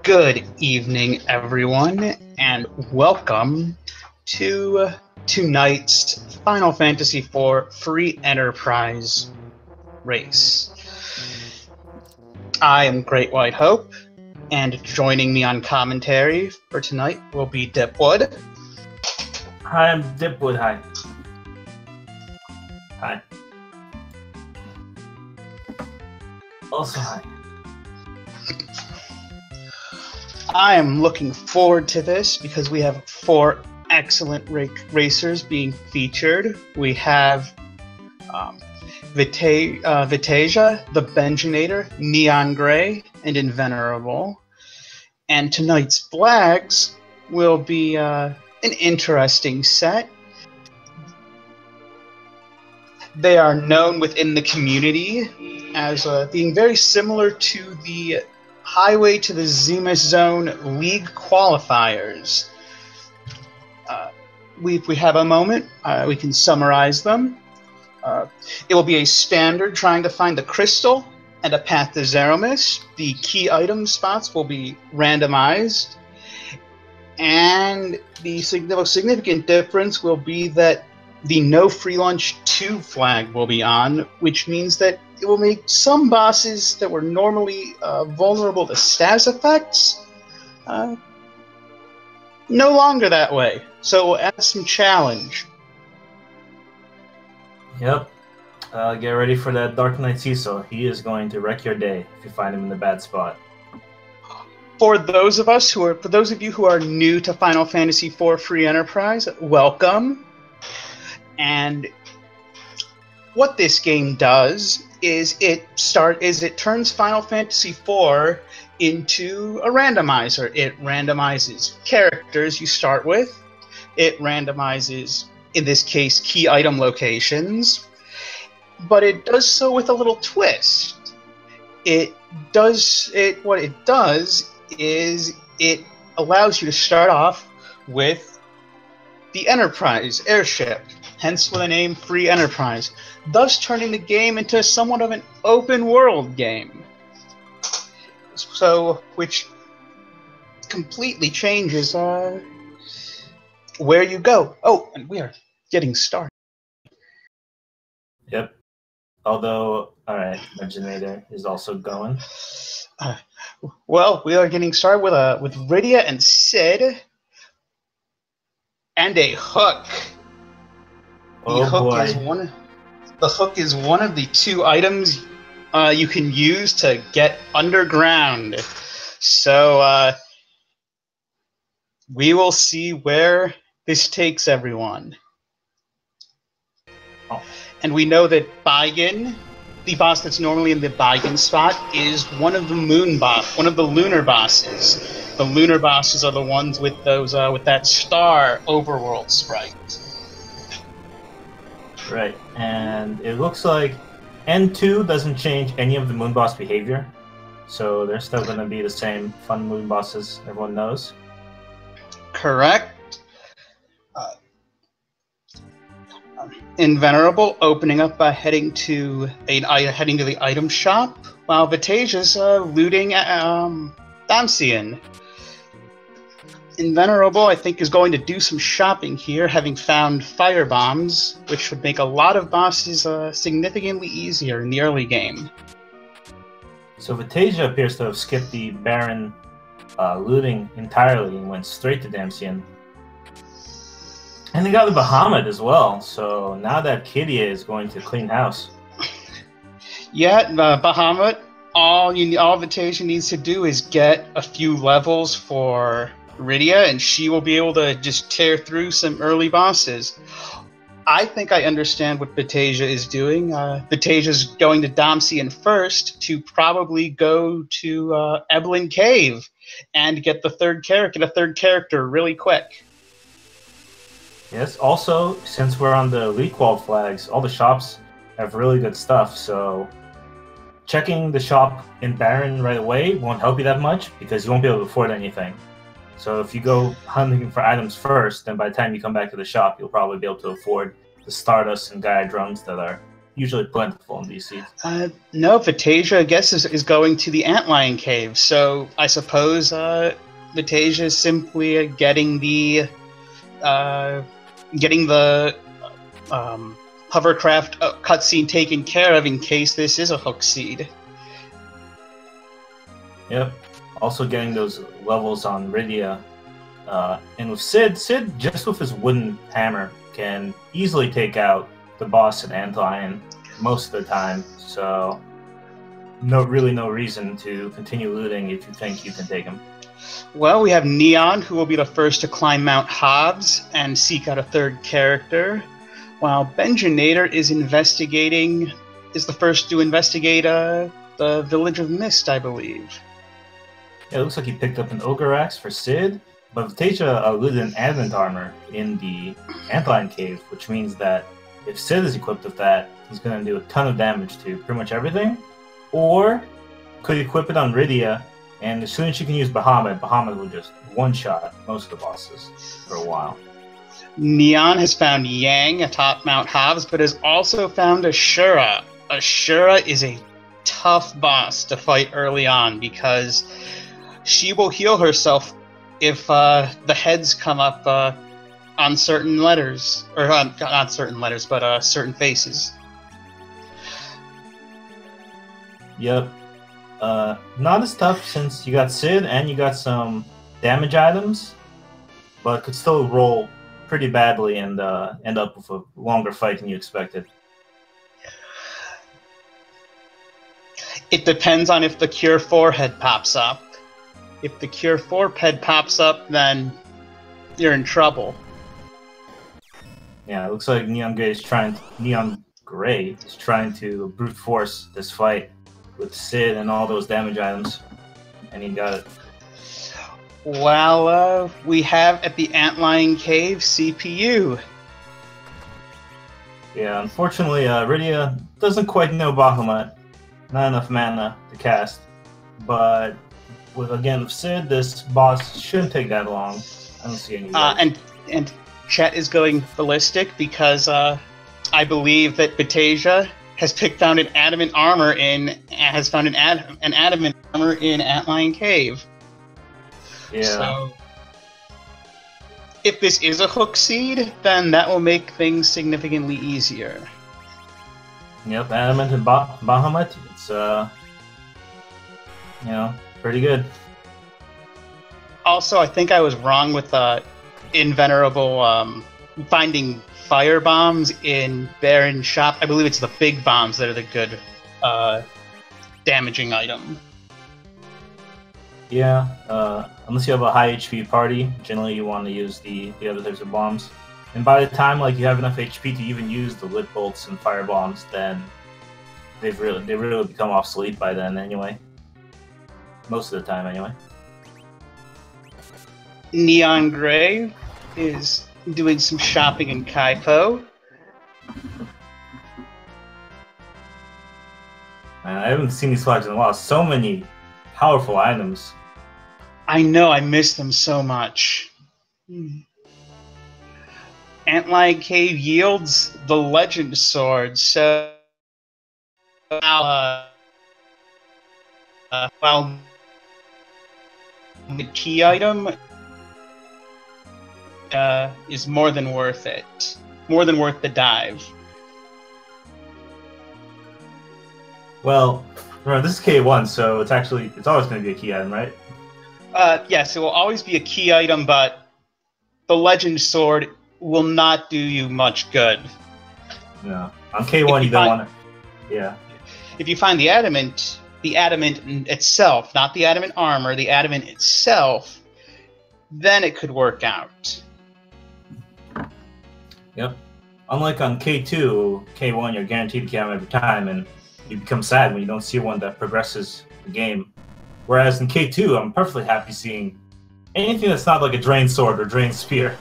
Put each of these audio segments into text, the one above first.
Good evening, everyone, and welcome to tonight's Final Fantasy IV Free Enterprise race. I am Great White Hope, and joining me on commentary for tonight will be Dipwood. Hi, I'm Dipwood. Hi. Hi. Also, hi. I am looking forward to this because we have four excellent racers being featured. We have Vitasia, the Benjinator, Neon Gray, and Invenerable. And tonight's flags will be an interesting set. They are known within the community as being very similar to the Highway to the Zenith Zone League qualifiers. If we have a moment, we can summarize them. It will be a standard trying to find the crystal and a path to Zeramis. The key item spots will be randomized. And the significant difference will be that the No Free Lunch 2 flag will be on, which means that it will make some bosses that were normally vulnerable to status effects no longer that way. So we'll add some challenge. Yep. Get ready for that Dark Knight Cecil. He is going to wreck your day if you find him in the bad spot. For those of you who are new to Final Fantasy IV Free Enterprise, welcome. And what this game does is it turns Final Fantasy IV into a randomizer. It randomizes characters you start with. It randomizes, in this case, key item locations. But it does so with a little twist. What it does is it allows you to start off with the Enterprise airship, hence with the name Free Enterprise, thus turning the game into somewhat of an open world game. So, which completely changes where you go. Oh, and we are getting started. Yep. Although, alright, Benjinator is also going. Well, we are getting started with Rydia and Sid, and a hook. The hook is one of the two items you can use to get underground. So we will see where this takes everyone. Oh. And we know that Baigen, the boss that's normally in the Baigen spot, is one of the lunar bosses. The lunar bosses are the ones with those with that star overworld sprite. Right, and it looks like N2 doesn't change any of the moon boss behavior, so they're still going to be the same fun moon bosses everyone knows. Correct. Invenerable opening up by heading to the item shop, while Vitasia's looting Damsian. Invenerable, I think, is going to do some shopping here, having found fire bombs, which would make a lot of bosses significantly easier in the early game. So Vitasia appears to have skipped the Baron looting entirely and went straight to Damsian. And they got the Bahamut as well, so now that Kydia is going to clean house. Yeah, Bahamut, all Vitasia needs to do is get a few levels for Rydia, and she will be able to just tear through some early bosses. I think I understand what Vitasia is doing. Vitasia's going to Damsian first to probably go to Eblin Cave and get a third character really quick. Yes, also, since we're on the Elite Qual flags, all the shops have really good stuff, so checking the shop in Baron right away won't help you that much because you won't be able to afford anything. So if you go hunting for items first, then by the time you come back to the shop, you'll probably be able to afford the Stardust and Gaia drums that are usually plentiful in these seeds. No, Vitasia, I guess, is going to the Antlion Cave. So I suppose Vitasia is simply getting the hovercraft cutscene taken care of in case this is a hook seed. Yep. Also getting those levels on Rydia. And with Sid just with his wooden hammer can easily take out the boss at Antlion most of the time. So no reason to continue looting if you think you can take him. Well, we have Neon, who will be the first to climb Mount Hobbs and seek out a third character, while Benjanator is the first to investigate the Village of Mist, I believe. Yeah, it looks like he picked up an Ogre Axe for Sid, but Vitasia looted an Advent armor in the Antlion Cave, which means that if Sid is equipped with that, he's going to do a ton of damage to pretty much everything. Or could equip it on Rydia, and as soon as you can use Bahamut will just one-shot most of the bosses for a while. Neon has found Yang atop Mount Hobbs, but has also found Ashura. Ashura is a tough boss to fight early on because she will heal herself if the heads come up on certain letters, or not certain letters, but certain faces. Yep. Not as tough since you got Sid and you got some damage items, but could still roll pretty badly and end up with a longer fight than you expected. It depends on if the Cure 4 head pops up. If the Cure 4 head pops up, then you're in trouble. Yeah, it looks like Neon Gray is trying to brute force this fight with Sid and all those damage items, and he got it. Well, we have at the Antlion Cave CPU. Yeah, unfortunately, Rydia doesn't quite know Bahamut. Not enough mana to cast, but with Sid, this boss shouldn't take that long. I don't see any. And chat is going ballistic because I believe that Batasia has found an adamant armor in Antlion Cave. Yeah. So if this is a hook seed, then that will make things significantly easier. Yep, adamant and Bahamut. It's pretty good. Also, I think I was wrong with Invenerable finding fire bombs in Baron's shop. I believe it's the big bombs that are the good damaging item. Yeah, unless you have a high HP party, generally you want to use the other types of bombs. And by the time you have enough HP to even use the lit bolts and fire bombs, then they really become obsolete by then anyway. Most of the time anyway. Neon Gray is doing some shopping in Kaipo. Man, I haven't seen these flags in a while. So many powerful items. I know, I miss them so much. Antlion Cave yields the Legend Sword, so while the key item is more than worth it. More than worth the dive. Well, remember, this is K1, so it's always going to be a key item, right? Yes, it will always be a key item, but the Legend Sword will not do you much good. No. On K1, you don't want to... Yeah. If you find the adamant itself, not the adamant armor, the adamant itself, then it could work out. Yep. Unlike on K2, K1, you're guaranteed to get them every time, and you become sad when you don't see one that progresses the game. Whereas in K2, I'm perfectly happy seeing anything that's not like a Drain Sword or Drain Spear.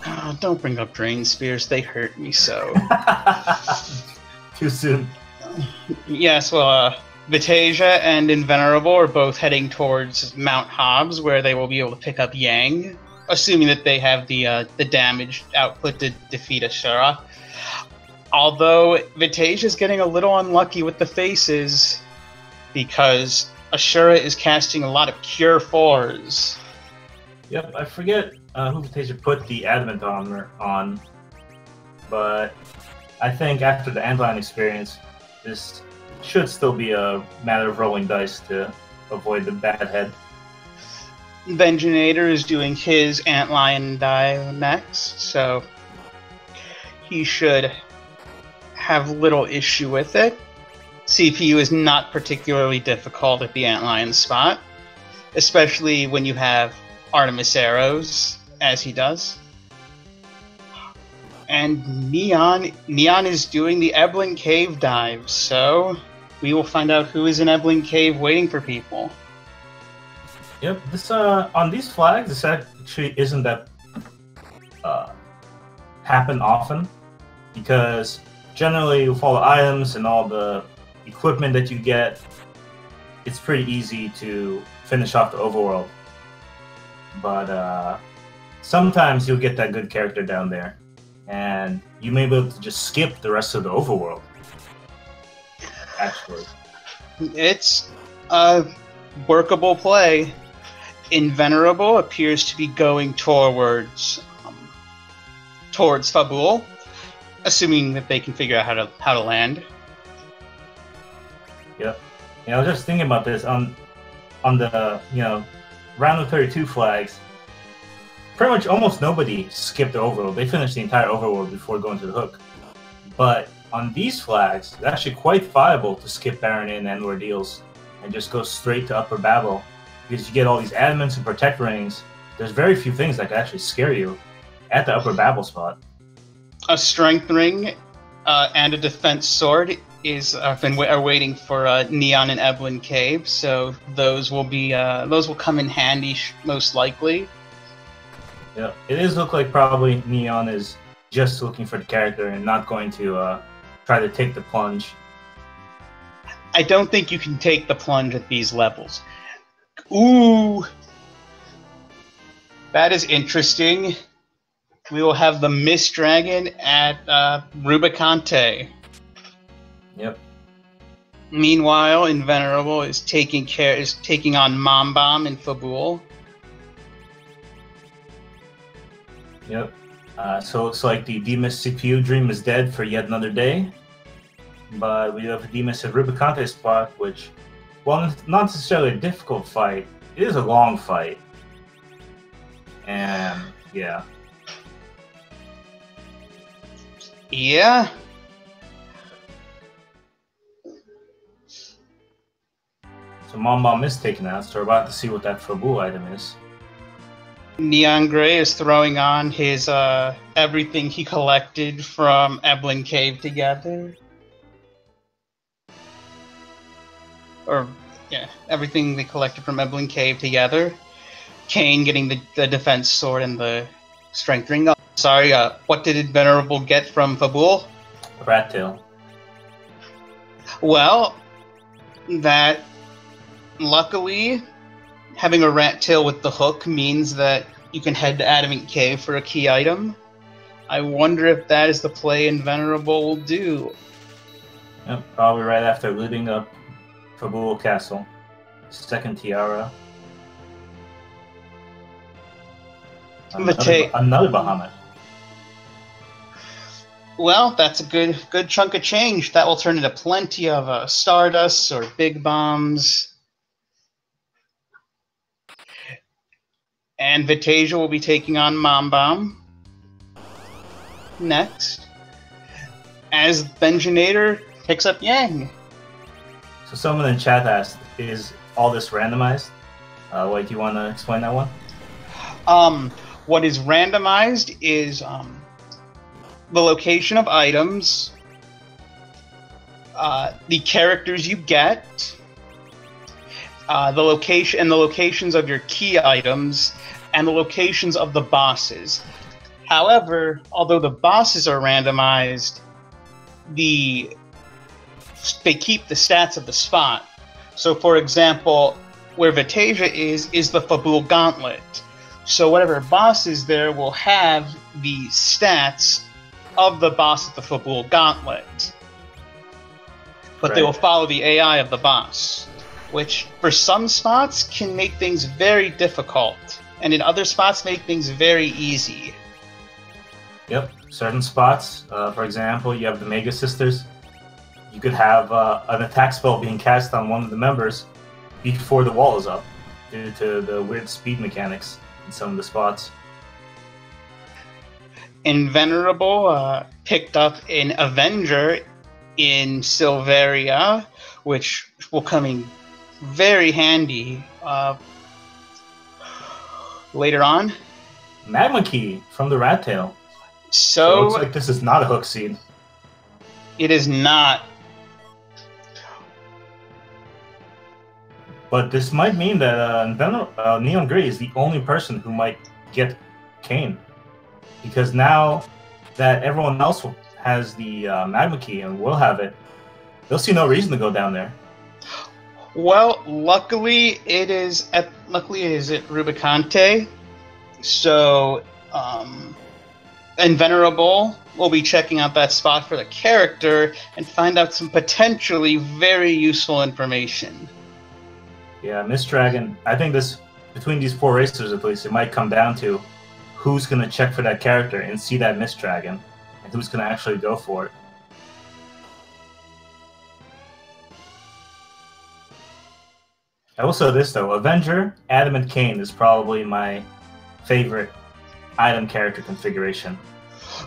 Oh, don't bring up Drain Spears, they hurt me so. Too soon. Yes, well, Vitasia and Invenerable are both heading towards Mount Hobbs, where they will be able to pick up Yang, assuming that they have the damage output to defeat Ashura. Although Vitasia's getting a little unlucky with the faces because Ashura is casting a lot of Cure 4s. Yep, I forget who Vitasia put the Adamant armor on, but I think after the Antlion experience, this should still be a matter of rolling dice to avoid the bad head. Vengenator is doing his Antlion die next, so he should have little issue with it. CPU is not particularly difficult at the Antlion spot, especially when you have Artemis arrows, as he does. And Neon is doing the Ebling Cave dive, so we will find out who is in Ebling Cave waiting for people. Yep, this on these flags, this actually isn't that happen often, because generally with all the items and all the equipment that you get, it's pretty easy to finish off the overworld. But sometimes you'll get that good character down there, and you may be able to just skip the rest of the overworld. Actually, it's a workable play. Invenerable appears to be going towards Fabul, assuming that they can figure out how to land. Yep. Yeah, I was just thinking about this on the round of 32 flags. Pretty much almost nobody skipped the overworld. They finished the entire overworld before going to the hook. But on these flags, it's actually quite viable to skip Baron Inn and Ordeals and just go straight to Upper Babel, because you get all these adamants and protect rings. There's very few things that can actually scare you at the Upper Babel spot. A strength ring and a defense sword are waiting for Neon and Ebling Cave, so those will come in handy most likely. Yeah, it does look like probably Neon is just looking for the character and not going to try to take the plunge. I don't think you can take the plunge at these levels. Ooh, that is interesting. We will have the Mist Dragon at Rubicante. Yep. Meanwhile, Invenerable is taking on Mom Bomb and Fabul. Yep. So it looks like the Demas CPU dream is dead for yet another day. But we have a Demas at Rubicante spot, which, well, not necessarily a difficult fight. It is a long fight. And, yeah. Yeah. So Mom Bomb is taken out, so we're about to see what that Fabul item is. Neon Gray is throwing on his everything he collected from Ebling Cave together. Everything they collected from Ebling Cave together. Kane getting the defense sword and the strength ring. Sorry, what did Venerable get from Fabul? A rat tail. Well, that luckily having a rat tail with the hook means that you can head to Adamant Cave for a key item. I wonder if that is the play Invenerable will do. Yep, probably right after looting up Dwarf Castle. Second tiara. Another Bahamut. Well, that's a good chunk of change. That will turn into plenty of Stardust or Big Bombs. And Vitasia will be taking on Mom Bomb next, as Benjinator picks up Yang. So someone in chat asked, is all this randomized? Wait, do you want to explain that one? What is randomized is the location of items, the characters you get, the locations of your key items, and the locations of the bosses. However, although the bosses are randomized, they keep the stats of the spot. So, for example, where Vitasia is the Fabul Gauntlet. So whatever boss is there will have the stats of the boss at the Fabul Gauntlet. But they will follow the AI of the boss, which for some spots can make things very difficult, and in other spots make things very easy. Yep, certain spots, for example, you have the Mega Sisters. You could have an attack spell being cast on one of the members before the wall is up, due to the weird speed mechanics in some of the spots. Invenerable picked up an Avenger in Silveria, which will come in very handy later on. Magma Key from the Rat Tail. So it looks like this is not a hook seed. It is not. But this might mean that Neon Grey is the only person who might get Kane. Because now that everyone else has the Magma Key and will have it, they'll see no reason to go down there. Well, luckily it is at Rubicante, so Invenerable will be checking out that spot for the character and find out some potentially very useful information. Yeah, Mist Dragon. I think this, between these four racers at least, it might come down to who's going to check for that character and see that Mist Dragon, and who's going to actually go for it. I will say this though, Avenger, Adamant Kane is probably my favorite item character configuration.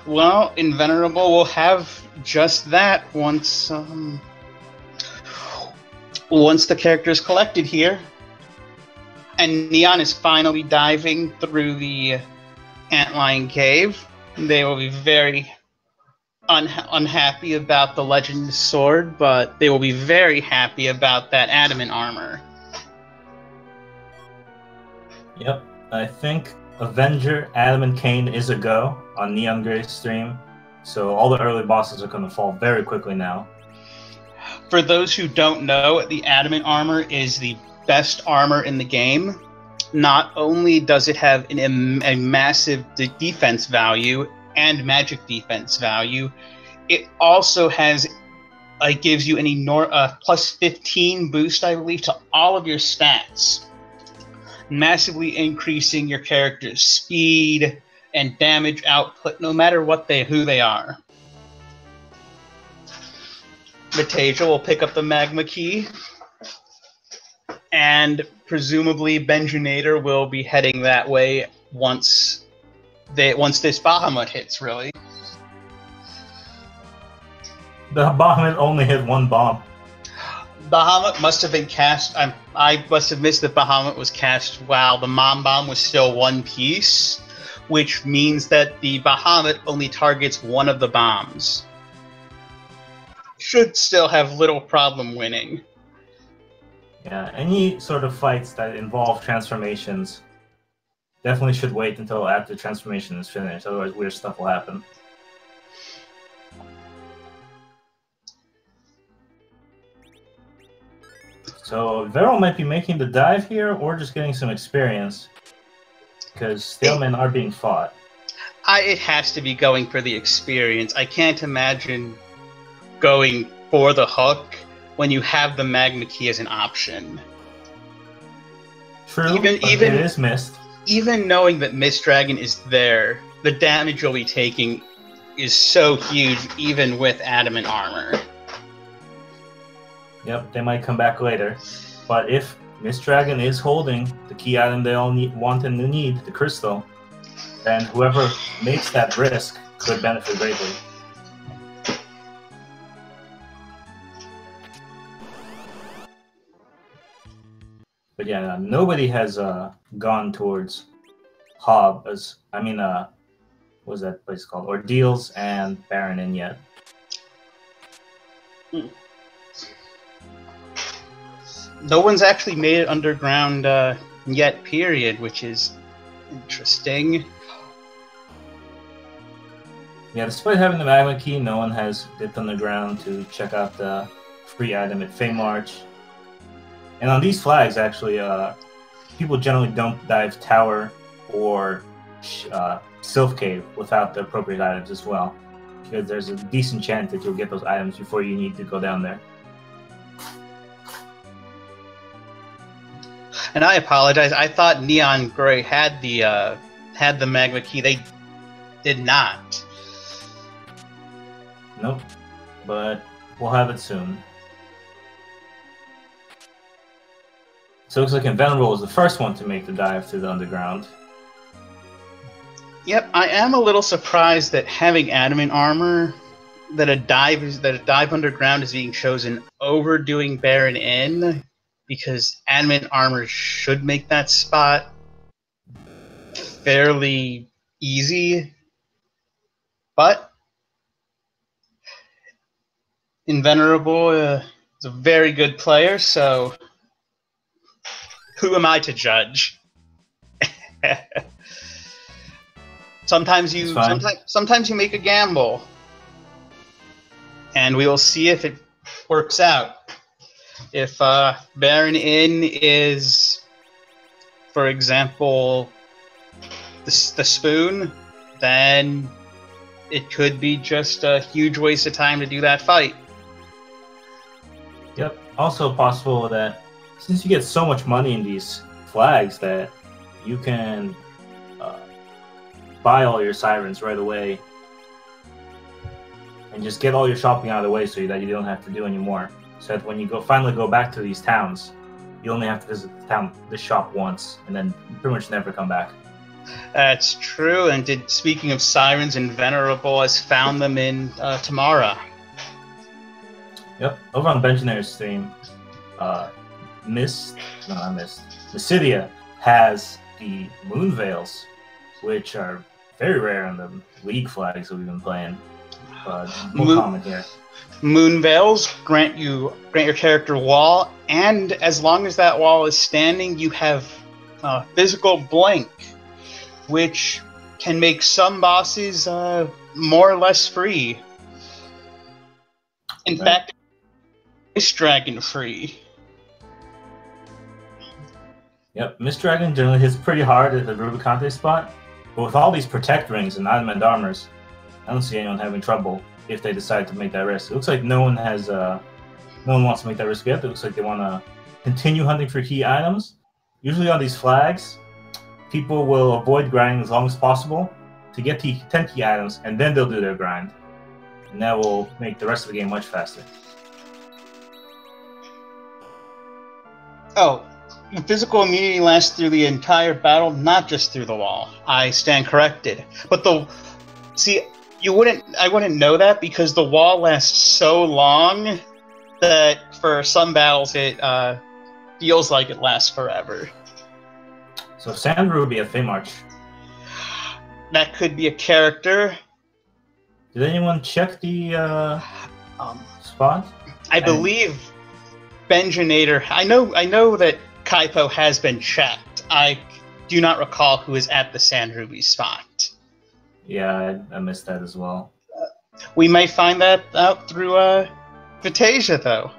Well, Invenerable will have just that once the character is collected here. And Neon is finally diving through the Antlion Cave. They will be very unhappy about the Legend Sword, but they will be very happy about that Adamant armor. Yep, I think Avenger, Adamant Kane is a go on Neon Grey's stream, so all the early bosses are going to fall very quickly now. For those who don't know, the Adamant armor is the best armor in the game. Not only does it have a massive defense value and magic defense value, it also has gives you an plus 15 boost, I believe, to all of your stats, massively increasing your character's speed and damage output, no matter who they are. Matasia will pick up the Magma Key, and presumably Benjunator will be heading that way once this Bahamut hits, really. The Bahamut only hit one bomb. Bahamut must have been cast. I must have missed that Bahamut was cast while the Mom Bomb was still one piece, which means that the Bahamut only targets one of the bombs. Should still have little problem winning. Yeah, any sort of fights that involve transformations definitely should wait until after the transformation is finished, otherwise weird stuff will happen. So Vero might be making the dive here, or just getting some experience, because Stalemen are being fought. It has to be going for the experience. I can't imagine going for the hook when you have the Magma Key as an option. True, but it is missed. Even knowing that Mist Dragon is there, the damage you'll be taking is so huge, even with Adamant armor. Yep, they might come back later. But if Mist Dragon is holding the key item they all want and need, the crystal, then whoever makes that risk could benefit greatly. But yeah, nobody has gone towards Hob, what was that place called? Ordeals and Baronin yet. No one's actually made it underground yet, period, which is interesting. Yeah, despite having the Magma Key, no one has dipped underground to check out the free item at Fame March. And on these flags, actually, people generally don't dive Tower or Sylph Cave without the appropriate items as well. because there's a decent chance that you'll get those items before you need to go down there. And I apologize. I thought Neon Gray had the magma key. They did not. Nope. But we'll have it soon. So it looks like Invenerable was the first one to make the dive to the underground. Yep, I am a little surprised that having adamant armor, that a dive underground is being chosen over doing Baron Inn, because adamant armor should make that spot fairly easy. But Invenerable is a very good player, so who am I to judge? Sometimes you make a gamble, and we will see if it works out. If Baron Inn is, for example, the spoon, then it could be just a huge waste of time to do that fight. Yep. Also possible that since you get so much money in these flags that you can buy all your sirens right away and just get all your shopping out of the way so that you don't have to do anymore. So that when you finally go back to these towns, you only have to visit the shop once and then pretty much never come back. That's true. And speaking of sirens, Invenerable has found them in Tamara. Yep. Over on Benjamin's stream, Mysidia has the moon veils, which are very rare on the League flags that we've been playing. But we'll comment here. Moon veils grant your character wall, and as long as that wall is standing, you have physical blink, which can make some bosses more or less free. In fact, Mist Dragon free. Yep, Mist Dragon generally hits pretty hard at the Rubicante spot, but with all these protect rings and adamant armors, I don't see anyone having trouble if they decide to make that risk. It looks like no one wants to make that risk yet. It looks like they want to continue hunting for key items. Usually on these flags, people will avoid grinding as long as possible to get the 10 key items, and then they'll do their grind. And that will make the rest of the game much faster. Oh, the physical immunity lasts through the entire battle, not just through the wall. I stand corrected. But I wouldn't know that because the wall lasts so long that for some battles it feels like it lasts forever. So Sand Ruby at Feymarch. That could be a character. Did anyone check the spot? I believe Benjinator. I know that Kaipo has been checked. I do not recall who is at the Sand Ruby spot. Yeah, I missed that as well. We may find that out through Vitasia, though.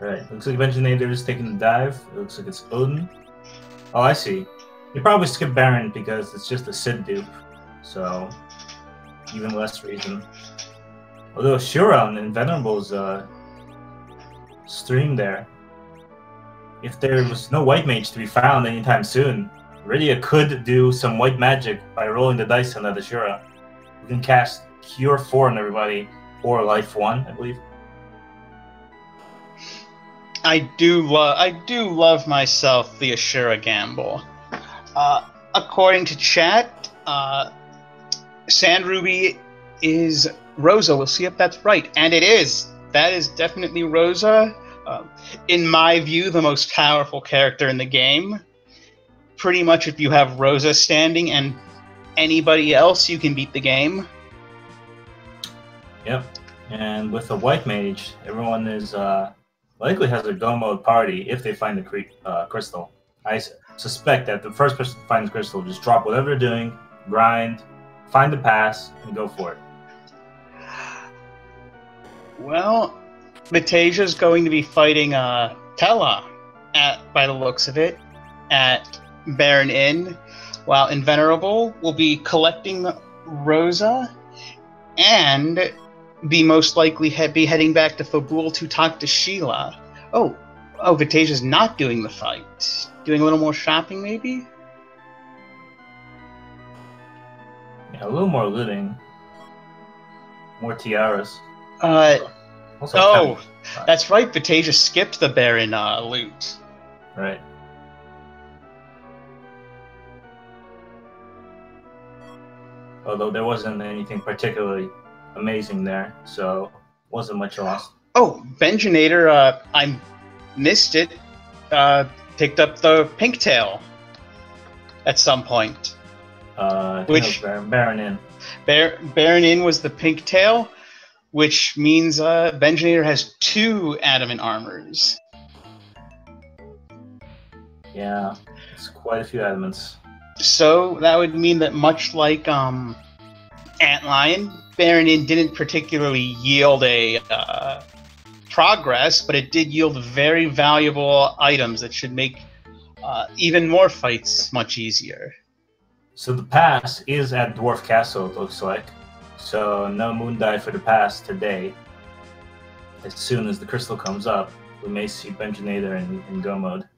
Right. Looks like Benjinator is taking the dive. It looks like it's Odin. Oh, I see. You probably skip Baron because it's just a Sid dupe. So, even less reason. Although Shura on Invenerable's stream there, if there was no white mage to be found anytime soon, Rydia could do some white magic by rolling the dice on that Ashura. You can cast Cure 4 on everybody, or Life 1, I believe. I do love myself the Ashura gamble. According to chat, Sand Ruby is Rosa. We'll see if that's right. And it is. That is definitely Rosa. In my view, the most powerful character in the game. Pretty much if you have Rosa standing and anybody else, you can beat the game. Yep. And with a white mage, everyone is likely has a go mode party if they find the crystal. I suspect that the first person to find the crystal will just drop whatever they're doing, grind, find the pass, and go for it. Well, Vitasia's going to be fighting Tella, by the looks of it, at Baron Inn, while Invenerable will be collecting Rosa, and be most likely be heading back to Fabul to talk to Sheila. Oh, Vitaja's not doing the fight. Doing a little more shopping, maybe? Yeah, a little more looting. More tiaras. Also, that's right. Vitaja skipped the Baron loot. Right. Although there wasn't anything particularly amazing there, so wasn't much lost. Oh, Benjinator, I missed it. Picked up the pink tail at some point. Which Baron Inn. Baron Inn was the pink tail, which means Benjinator has 2 adamant armors. Yeah, it's quite a few adamants. So that would mean that much like Antlion, Baron Inn didn't particularly yield a progress, but it did yield very valuable items that should make even more fights much easier. So the pass is at Dwarf Castle, it looks like. So no moon dive for the pass today. As soon as the crystal comes up, we may see Benjinator in go mode.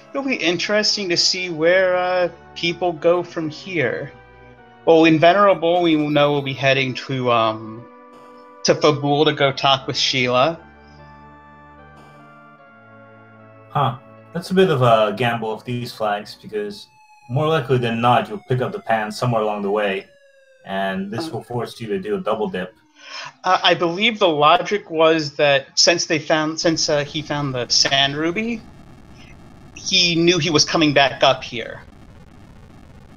It'll be interesting to see where people go from here. Well, in Venerable, we know we'll be heading to Fabul to go talk with Sheila. Huh. That's a bit of a gamble of these flags, because more likely than not, you'll pick up the pan somewhere along the way, and this will force you to do a double dip. I believe the logic was that since he found the sand ruby, he knew he was coming back up here.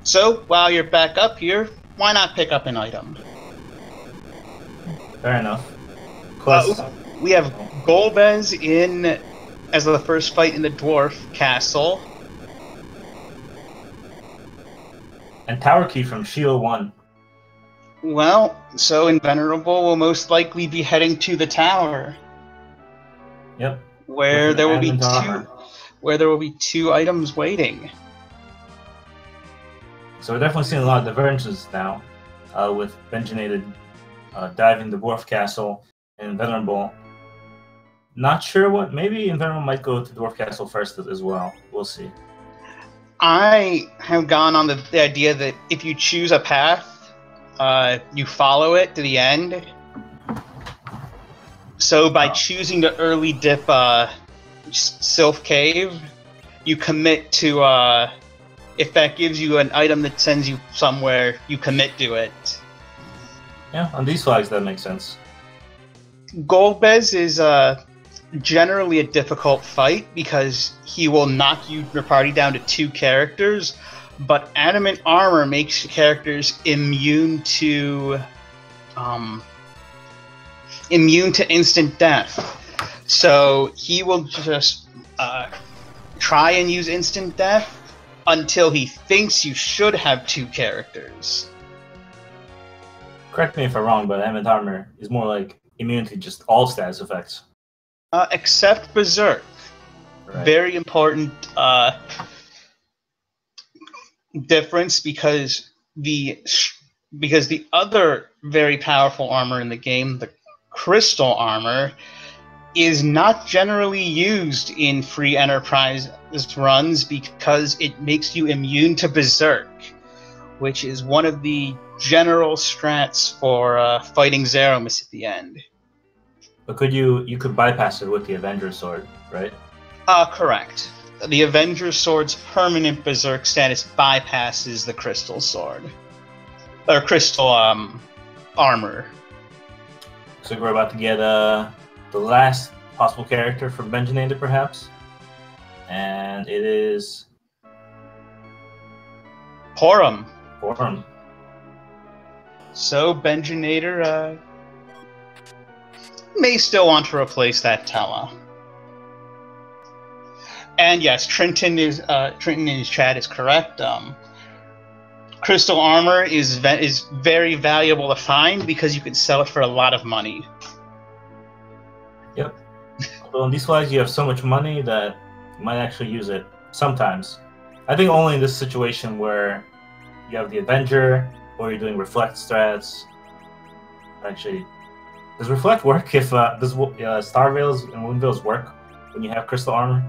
So while you're back up here, why not pick up an item? Fair enough. Plus, we have Golbez in as the first fight in the Dwarf Castle. And Tower Key from Shield 1. Well, so Invenerable will most likely be heading to the tower. Yep. Where there will be 2 items waiting. So we're definitely seeing a lot of divergences now, with Benjinator diving the Dwarf Castle and Venerable. Not sure what. Maybe Venerable might go to Dwarf Castle first as well. We'll see. I have gone on the idea that if you choose a path, you follow it to the end. So by choosing the early dip Sylph Cave, you commit to, if that gives you an item that sends you somewhere, you commit to it. Yeah, on these flags that makes sense. Golbez is generally a difficult fight because he will knock your party down to 2 characters, but adamant armor makes characters immune to instant death. So he will just try and use instant death until he thinks you should have 2 characters. Correct me if I'm wrong, but adamant armor is more like immune to just all status effects. Except Berserk. Right. Very important difference because the other very powerful armor in the game, the crystal armor, is not generally used in free enterprise runs because it makes you immune to Berserk, which is one of the general strats for fighting Zeramis at the end. But you could bypass it with the Avenger Sword, right? Correct. The Avenger Sword's permanent Berserk status bypasses the Crystal Sword. Or Crystal armor. So we're about to get the last possible character from Benjinator, perhaps? And it is... Porum. Porum. So Benjinator may still want to replace that Tella. And yes, Trenton in his chat is correct. Crystal armor is very valuable to find because you can sell it for a lot of money. Yep. Although on these flags you have so much money that you might actually use it sometimes I think only in this situation where you have the Avenger or you're doing Reflect strats. Actually, does Reflect work if does Star Veils and Wound Veils work when you have Crystal Armor?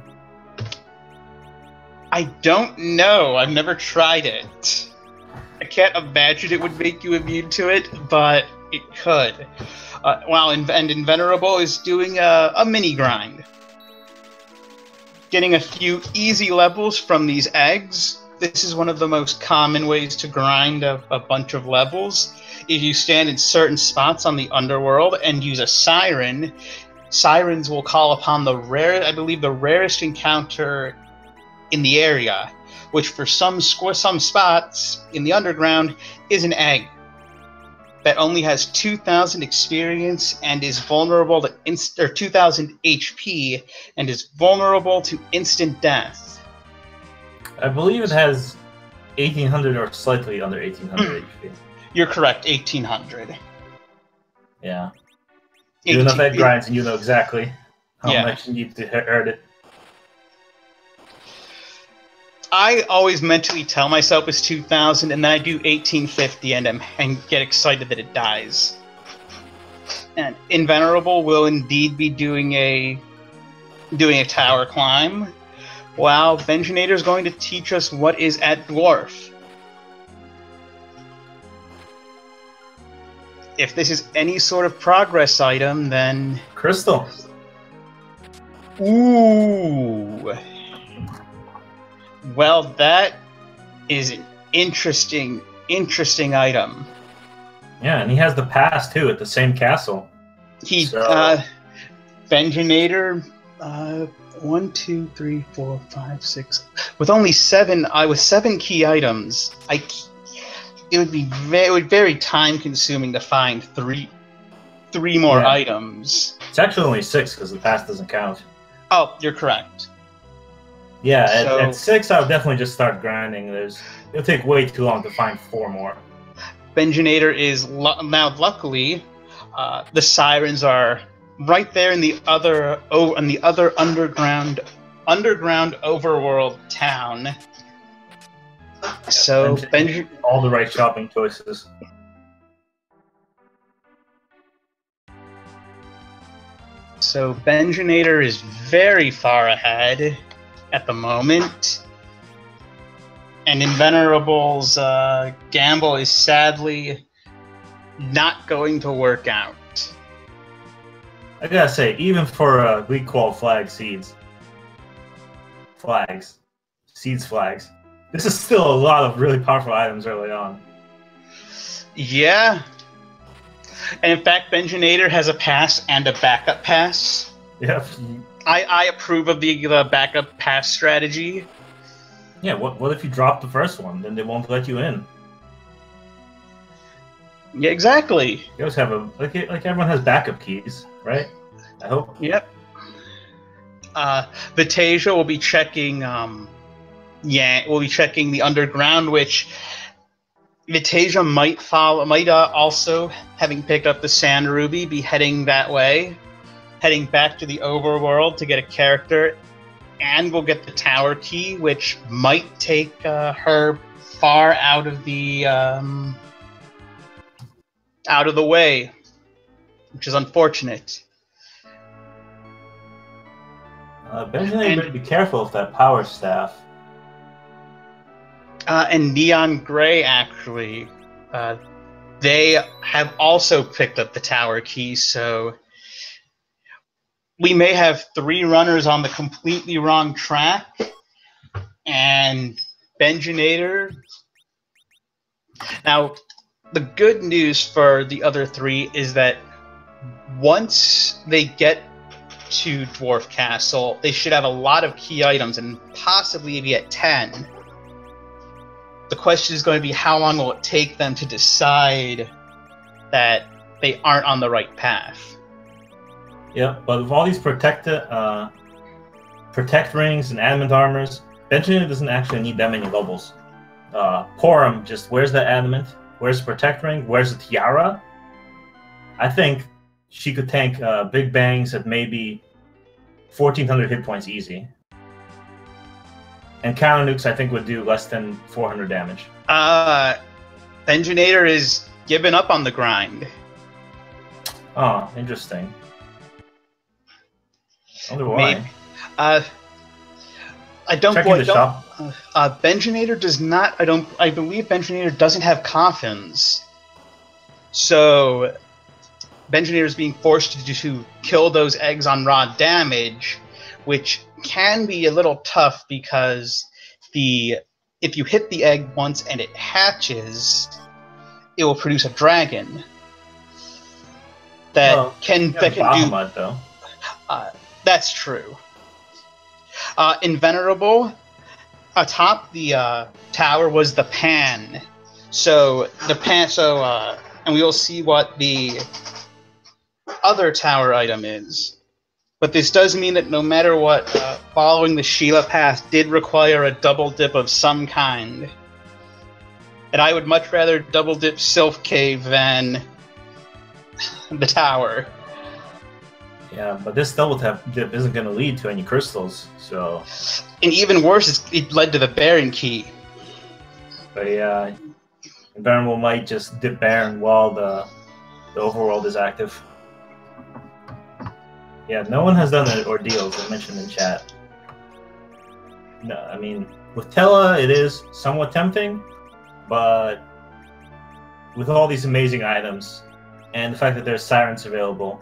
I don't know. I've never tried it. I can't imagine it would make you immune to it, but it could. And Invenerable is doing a mini grind. Getting a few easy levels from these eggs. This is one of the most common ways to grind a bunch of levels. If you stand in certain spots on the underworld and use a siren, sirens will call upon the rarest encounter in the area, which for some spots in the underground is an egg that only has 2,000 experience and is vulnerable to 2,000 HP and is vulnerable to instant death. I believe it has 1,800 or slightly under 1,800 HP. You're correct, 1,800. Yeah. Do enough egg grinds and you know exactly how much you need to earn it. I always mentally tell myself it's 2,000, and then I do 1,850 and get excited that it dies. And Invenerable will indeed be doing a tower climb, while Vengenator is going to teach us what is at Dwarf. If this is any sort of progress item, then... Crystal. Ooh. Well, that is an interesting item. Yeah, and he has the pass, too, at the same castle. Vengenator, 1, 2, 3, 4, 5, 6... With only 7 key items, it would be very time-consuming to find three more items. It's actually only 6, because the pass doesn't count. Oh, you're correct. Yeah, at 6, I would definitely just start grinding. It'll take way too long to find 4 more. Benjinator is now luckily the sirens are right there in the other underground overworld town. So all the right shopping choices. So Benjinator is very far ahead at the moment, and Invenerable's gamble is sadly not going to work out. I gotta say, even for League Qual flags, this is still a lot of really powerful items early on. Yeah. And in fact, Benjinator has a pass and a backup pass. Yep. I approve of the backup pass strategy. Yeah, what if you drop the first one? Then they won't let you in. Yeah, exactly. You always have like everyone has backup keys, right? I hope. Yep. Vitasia will be checking. We'll be checking the underground, which Vitasia might also, having picked up the Sand Ruby, be heading that way, heading back to the overworld to get a character, and we'll get the tower key, which might take her far out of the way, which is unfortunate. Benjamin, better be careful of that power staff. And Neon Grey, actually, they have also picked up the tower key, so we may have 3 runners on the completely wrong track, and Benjinator. Now, the good news for the other 3 is that once they get to Dwarf Castle, they should have a lot of key items, and possibly be at 10. The question is going to be, how long will it take them to decide that they aren't on the right path? Yeah, but with all these protect rings and adamant armors, Benjamin doesn't actually need that many levels. Porum just wears the adamant, wears the protect ring, wears the tiara. I think she could tank big bangs at maybe 1,400 hit points easy. And counter nukes, I think, would do less than 400 damage. Benjinator is giving up on the grind. Oh, interesting. I wonder why. Maybe. I don't. Checking the shop. Benjinator does not. I believe Benjinator doesn't have coffins, so Benjinator is being forced to kill those eggs on raw damage, which can be a little tough because if you hit the egg once and it hatches, it will produce a dragon that can do. Bahamut, though. That's true. Invenerable, atop the tower was the pan. So and we will see what the other tower item is. But this does mean that no matter what, following the Sheila path did require a double dip of some kind. And I would much rather double dip Sylph Cave than the tower. Yeah, but this double dip isn't going to lead to any crystals, so... And even worse, it led to the Baron Key. But yeah, Invulnerable might just dip Baron while the overworld is active. Yeah, no one has done the ordeals, I mentioned in chat. No, I mean, with Tella, it is somewhat tempting, but with all these amazing items, and the fact that there's Sirens available,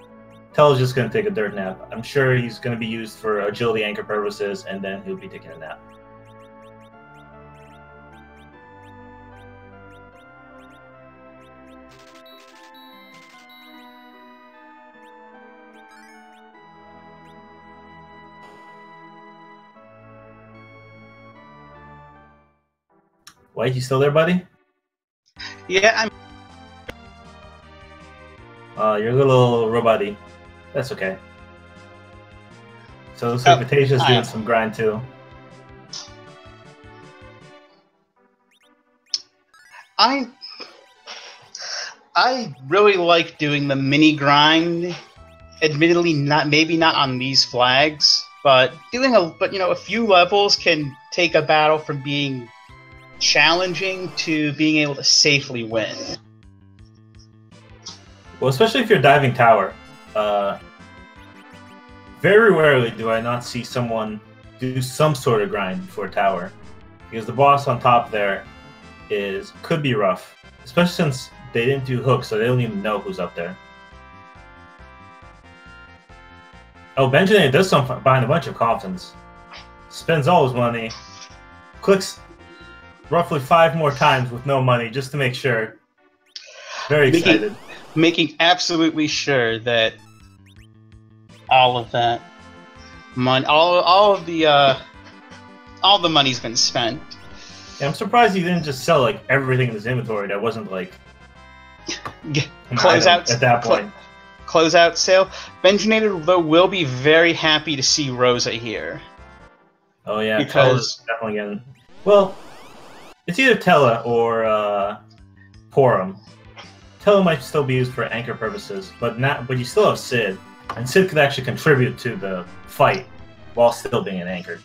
Tella's just going to take a dirt nap. I'm sure he's going to be used for agility anchor purposes, and then he'll be taking a nap. White, you still there, buddy? Yeah, you're a little robot-y. That's okay. So looks like Batasia's doing some grind too. I really like doing the mini grind. Admittedly, maybe not on these flags, but a few levels can take a battle from being challenging to being able to safely win. Well, especially if you're diving tower. Very rarely do I not see someone do some sort of grind for a tower, because the boss on top there could be rough, especially since they didn't do hooks, so they don't even know who's up there. Oh, Benjamin does something behind a bunch of coffins. Spends all his money, clicks roughly 5 more times with no money just to make sure. Very excited. Making absolutely sure that all of that money, all the money's been spent. Yeah, I'm surprised he didn't just sell like everything in his inventory that wasn't like closeout at that point. Closeout sale. Benjinator though will be very happy to see Rosa here. Oh yeah, because definitely getting. Well, it's either Tella or Porum. Tella might still be used for anchor purposes, but you still have Sid, and Sid could actually contribute to the fight while still being an anchor.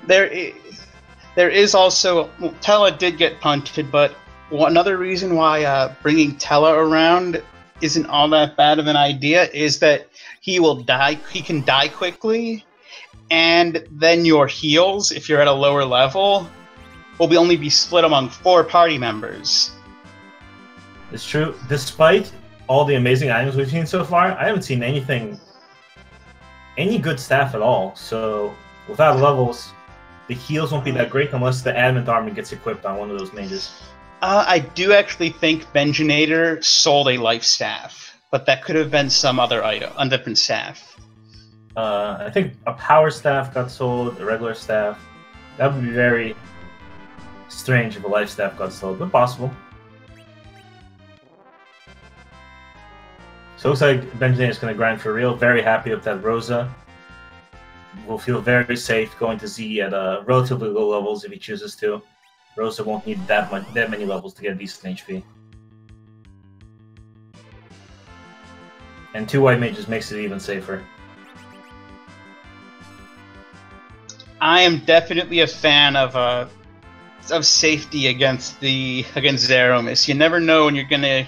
There is also Tella did get punted, but another reason why bringing Tella around isn't all that bad of an idea is that he will die. He can die quickly, and then your heals, if you're at a lower level, will only be split among 4 party members. It's true. Despite all the amazing items we've seen so far, I haven't seen any good staff at all. So without levels, the heals won't be that great unless the adamant armor gets equipped on one of those mages. I do actually think Benjinator sold a life staff, but that could have been some other item, a different staff. I think a power staff got sold, a regular staff. That would be very strange if a life staff got sold, but possible. So it looks like Benjamin is going to grind for real. Very happy with that Rosa. Will feel very safe going to Z at relatively low levels if he chooses to. Rosa won't need that many levels to get a decent HP. And 2 white mages makes it even safer. I am definitely a fan of safety against Zeromus. You never know when you're gonna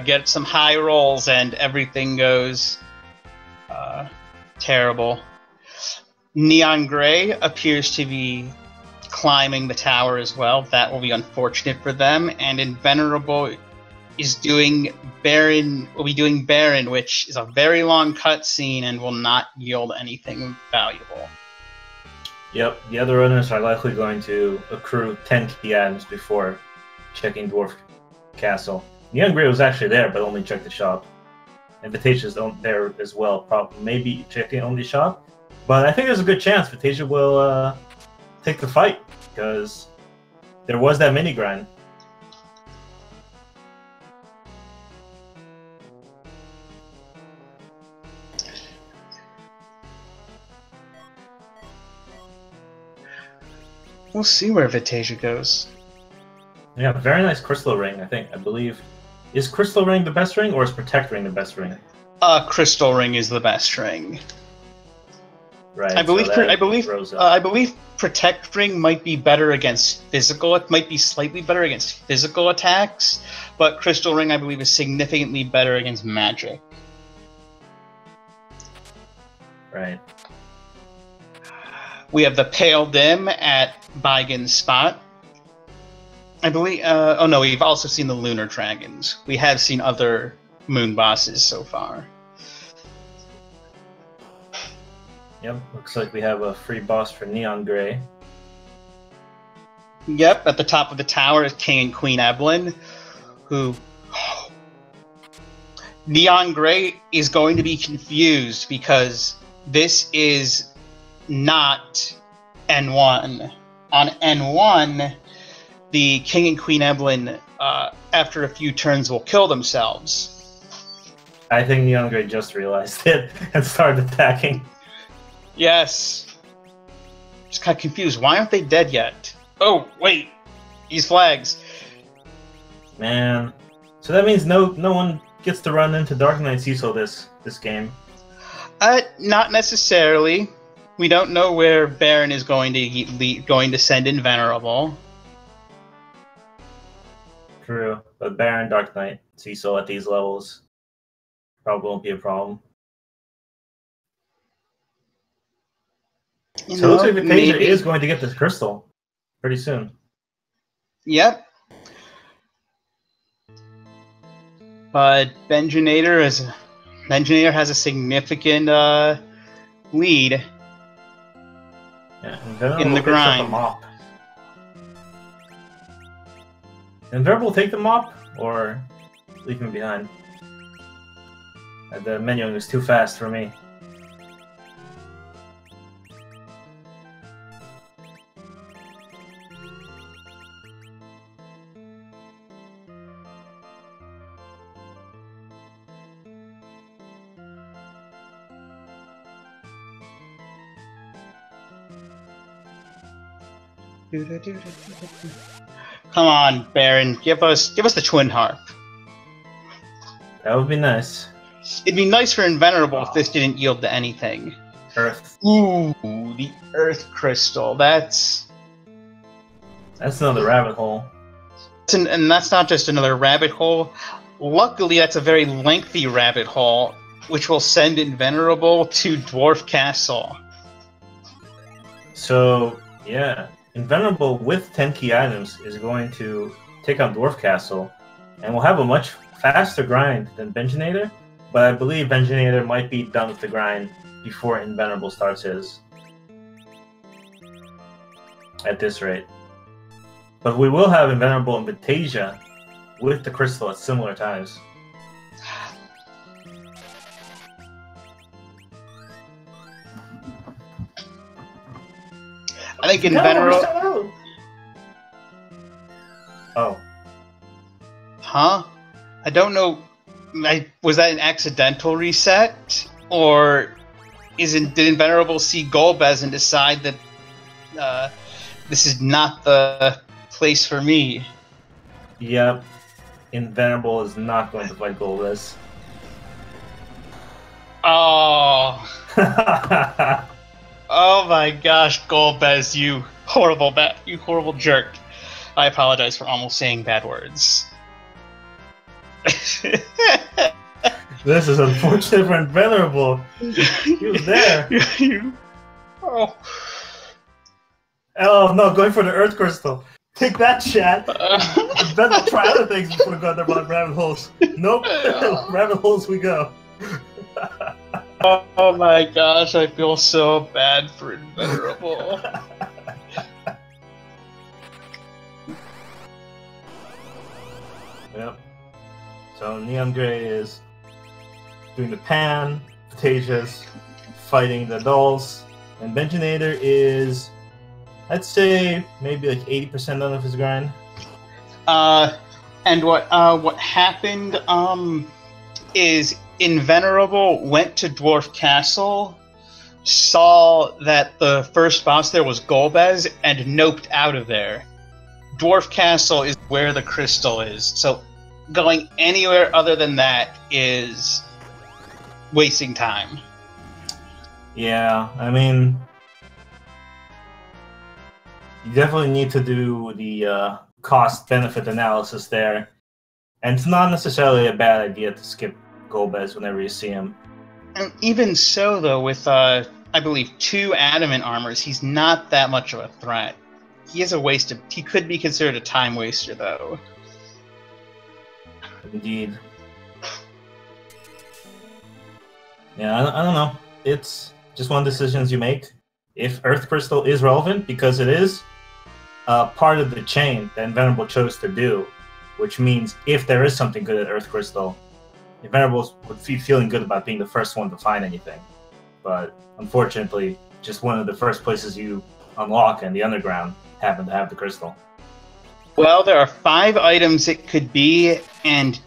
get some high rolls and everything goes terrible. Neon Gray appears to be climbing the tower as well. That will be unfortunate for them. And Invenerable is doing Baron, which is a very long cutscene and will not yield anything valuable. Yep, the other runners are likely going to accrue 10 key items before checking Dwarf Castle. Neon Gray was actually there, but only checked the shop. Invitation's there as well, probably maybe checking only shop. But I think there's a good chance Vitasia will take the fight, because there was that mini grind. We'll see where Vitasia goes. Yeah, very nice Crystal Ring, I believe. Is Crystal Ring the best ring, or is Protect Ring the best ring? Crystal Ring is the best ring. Right. I believe Protect Ring might be better against physical. It might be slightly better against physical attacks, but Crystal Ring, I believe, is significantly better against magic. Right. We have the Pale Dim at Baigen's spot. I believe. Oh no, we've also seen the Lunar Dragons. We have seen other moon bosses so far. Yep, looks like we have a free boss for Neon Gray. Yep, at the top of the tower is King and Queen Evelyn, who... Neon Gray is going to be confused because this is not N1. On N1, the King and Queen Evelyn, after a few turns, will kill themselves. I think Neon Gray just realized it and started attacking. Yes. Just kind of confused. Why aren't they dead yet? Oh, wait. These flags. Man. So that means no one gets to run into Dark Knight Cecil this game. Not necessarily. We don't know where Baron is going to send in Venerable. True. But Baron, Dark Knight, Cecil at these levels probably won't be a problem. So it looks like Vitasia is going to get this crystal pretty soon. Yep. But Benjinator has a significant lead in the grind. Invenerable take the mop or leave him behind? The menu is too fast for me. Come on, Baron, give us the Twin Harp. That would be nice. It'd be nice for Invenerable if this didn't yield to anything. Earth. Ooh, the Earth Crystal. That's another rabbit hole. And that's not just another rabbit hole. Luckily, that's a very lengthy rabbit hole, which will send Invenerable to Dwarf Castle. So, yeah. Invenerable with 10 key items is going to take on Dwarf Castle, and will have a much faster grind than Benjinator, but I believe Benjinator might be done with the grind before Invenerable starts his. At this rate. But we will have Invenerable and Vitasia with the crystal at similar times. I think Invenerable... Oh. Huh? I don't know. Was that an accidental reset? Or did Invenerable see Golbez and decide that this is not the place for me? Yep. Invenerable is not going to fight Golbez. Oh. Oh my my gosh, Golbez, you horrible jerk. I apologize for almost saying bad words. This is unfortunate for Venerable. He was there. Oh. Oh no, going for the Earth Crystal. Take that, chat. Then I'll try other things before going there about rabbit holes. Nope. Rabbit holes we go. Oh my gosh, I feel so bad for Venerable. Yep. So Neon Gray is doing the pan, Potasia's fighting the dolls, and Benjinator is, I'd say, maybe like 80% done of his grind. And what happened is Invenerable went to Dwarf Castle, saw that the first boss there was Golbez, and noped out of there. Dwarf Castle is where the crystal is, so going anywhere other than that is wasting time. Yeah, I mean, you definitely need to do the cost-benefit analysis there. And it's not necessarily a bad idea to skip Golbez whenever you see him. And even so, though, with, I believe, 2 adamant armors, he's not that much of a threat. He is a waste of... He could be considered a time waster, though. Indeed. Yeah, I don't know. It's just one of the decisions you make. If Earth Crystal is relevant, because it is part of the chain that Invenerable chose to do, which means if there is something good at Earth Crystal, Invenerable would be feeling good about being the first one to find anything. But unfortunately, just one of the first places you unlock in the underground happen to have the crystal. Well, there are 5 items it could be, and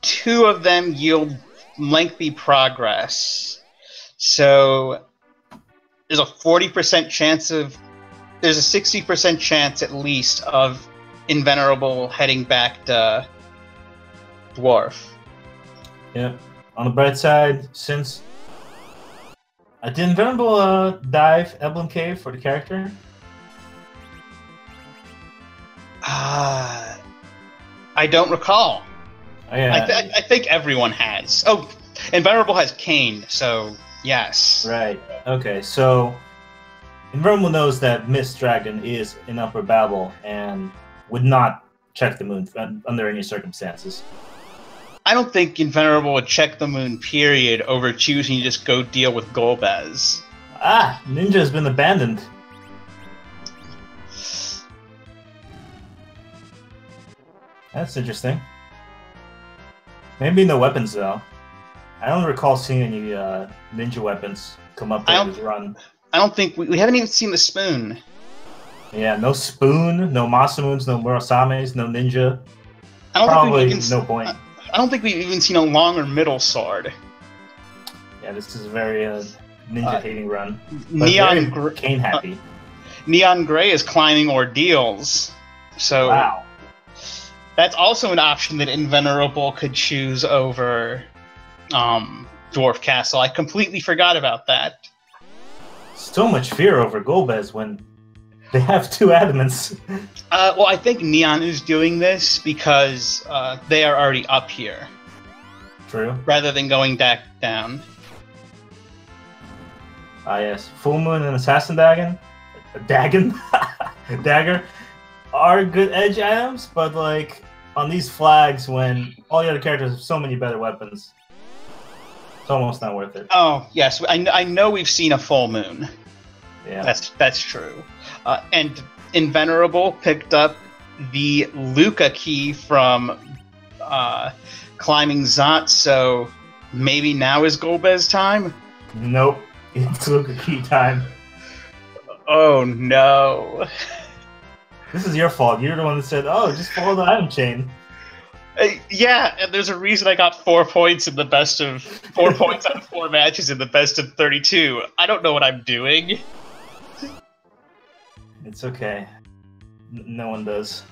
2 of them yield lengthy progress. So there's a 40% chance of... There's a 60% chance, at least, of Invenerable heading back to Dwarf. Yep. On the bright side, since... did Invenerable dive Eblin Cave for the character? I don't recall. Oh, yeah. I think everyone has. Oh, Invenerable has Kane, so yes. Right. Okay, so Invenerable knows that Mist Dragon is in Upper Babel and would not check the moon under any circumstances. I don't think Invenerable would check the moon, period, over choosing to just go deal with Golbez. Ah! Ninja has been abandoned. That's interesting. Maybe no weapons, though. I don't recall seeing any ninja weapons come up during his run. I don't think... We haven't even seen the spoon. Yeah, no spoon, no Masamunes, no Murasames, no ninja. Probably no point. I don't think we've even seen a long or middle sword. Yeah, this is a very ninja-hating run. Neon Kane happy. Neon Gray is climbing ordeals. So wow. That's also an option that Invenerable could choose over Dwarf Castle. I completely forgot about that. So much fear over Golbez when they have 2 adamants. Well, I think Neon is doing this because they are already up here. True. Rather than going back down. Ah, yes. Full Moon and Assassin Dagger are good edge items, but like on these flags when all the other characters have so many better weapons, it's almost not worth it. Oh, yes. I know we've seen a full moon. Yeah. That's true. And Invenerable picked up the Luca key from climbing Zot, so maybe now is Golbez time? Nope. It's Luca key time. Oh no. This is your fault. You're the one that said, oh, just follow the item chain. Yeah, and there's a reason I got 4 points in the best of 4 points out of 4 matches in the best of 32. I don't know what I'm doing. It's okay. No one does.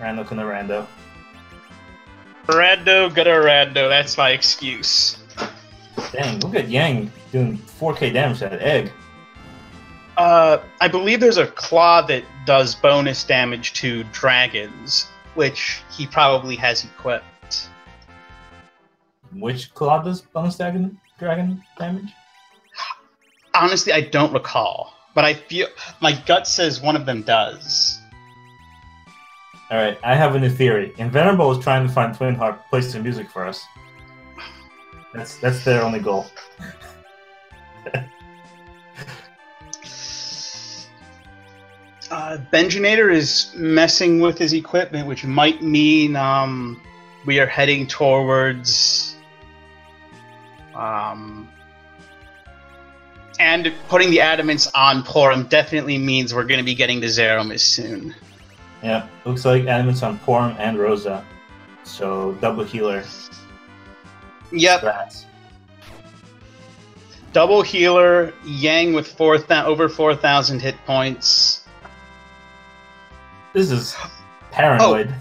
Rando gonna rando. Rando gonna rando, that's my excuse. Dang, look at Yang doing 4k damage to that egg. I believe there's a claw that does bonus damage to dragons, which he probably has equipped. Which claw does bonus dragon damage? Honestly, I don't recall, but I feel my gut says one of them does. All right, I have a new theory. Invenerable is trying to find Twin Harp to play some music for us. That's their only goal. Benjinator is messing with his equipment, which might mean we are heading towards and putting the adamants on Porum definitely means we're going to be getting to Zeromus soon. Yeah, looks like adamants on Porum and Rosa, so double healer. Yep. Strats. Double healer, Yang with over 4,000 hit points. This is paranoid.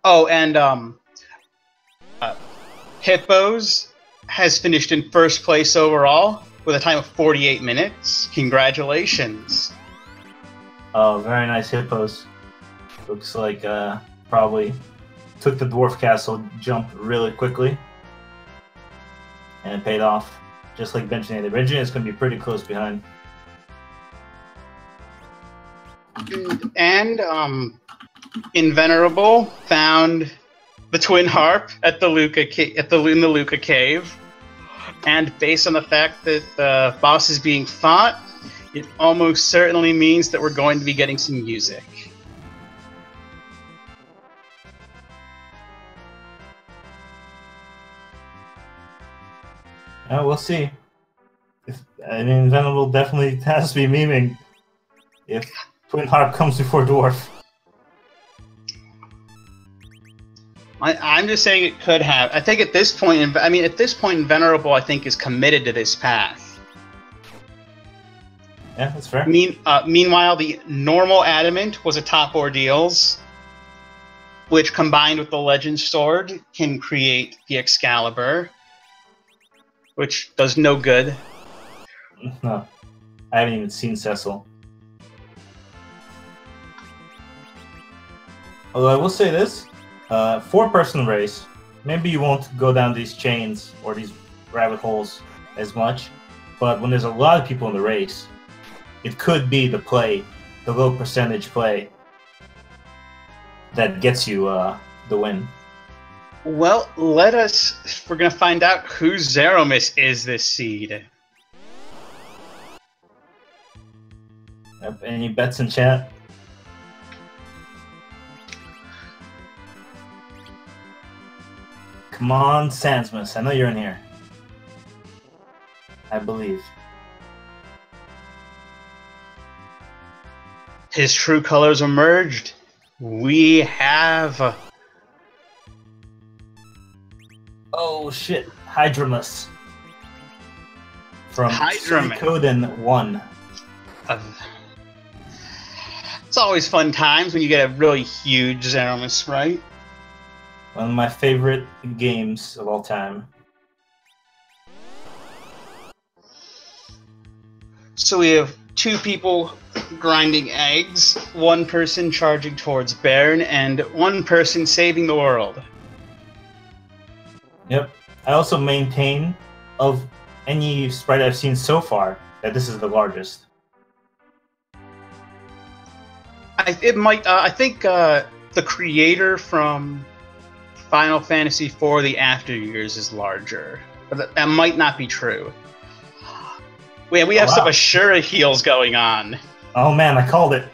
Oh, and Hippos has finished in first place overall with a time of 48 minutes. Congratulations. Oh, very nice Hippos. Looks like probably took the Dwarf Castle jump really quickly. And it paid off. Just like Benjamin. Benjamin is going to be pretty close behind. And Invenerable found the Twin Harp at the in the Luca Cave, and based on the fact that the boss is being fought, it almost certainly means that we're going to be getting some music. We'll see. Invenerable definitely has to be memeing if Twin Harp comes before Dwarf. I'm just saying it could have. I think at this point, Venerable, I think, is committed to this path. Yeah, that's fair. Meanwhile, the normal Adamant was atop Ordeals, which combined with the Legend Sword can create the Excalibur, which does no good. No, I haven't even seen Cecil. Although I will say this, 4-person race, maybe you won't go down these chains or these rabbit holes as much, but when there's a lot of people in the race, it could be the play, the low percentage play, that gets you the win. Well, we're going to find out who Zeromus is this seed. Yep, any bets in chat? Come on, Sansmus. I know you're in here. I believe. His true colors emerged. We have... Oh shit, Hydramus. From Hydramus. Suikoden 1. It's always fun times when you get a really huge Zeromus, right? One of my favorite games of all time. So we have 2 people grinding eggs, 1 person charging towards Baron, and 1 person saving the world. Yep. I also maintain, of any sprite I've seen so far, that this is the largest. I think the creator from Final Fantasy IV, the After Years, is larger. But that might not be true. We have some Ashura heals going on. Oh man, I called it.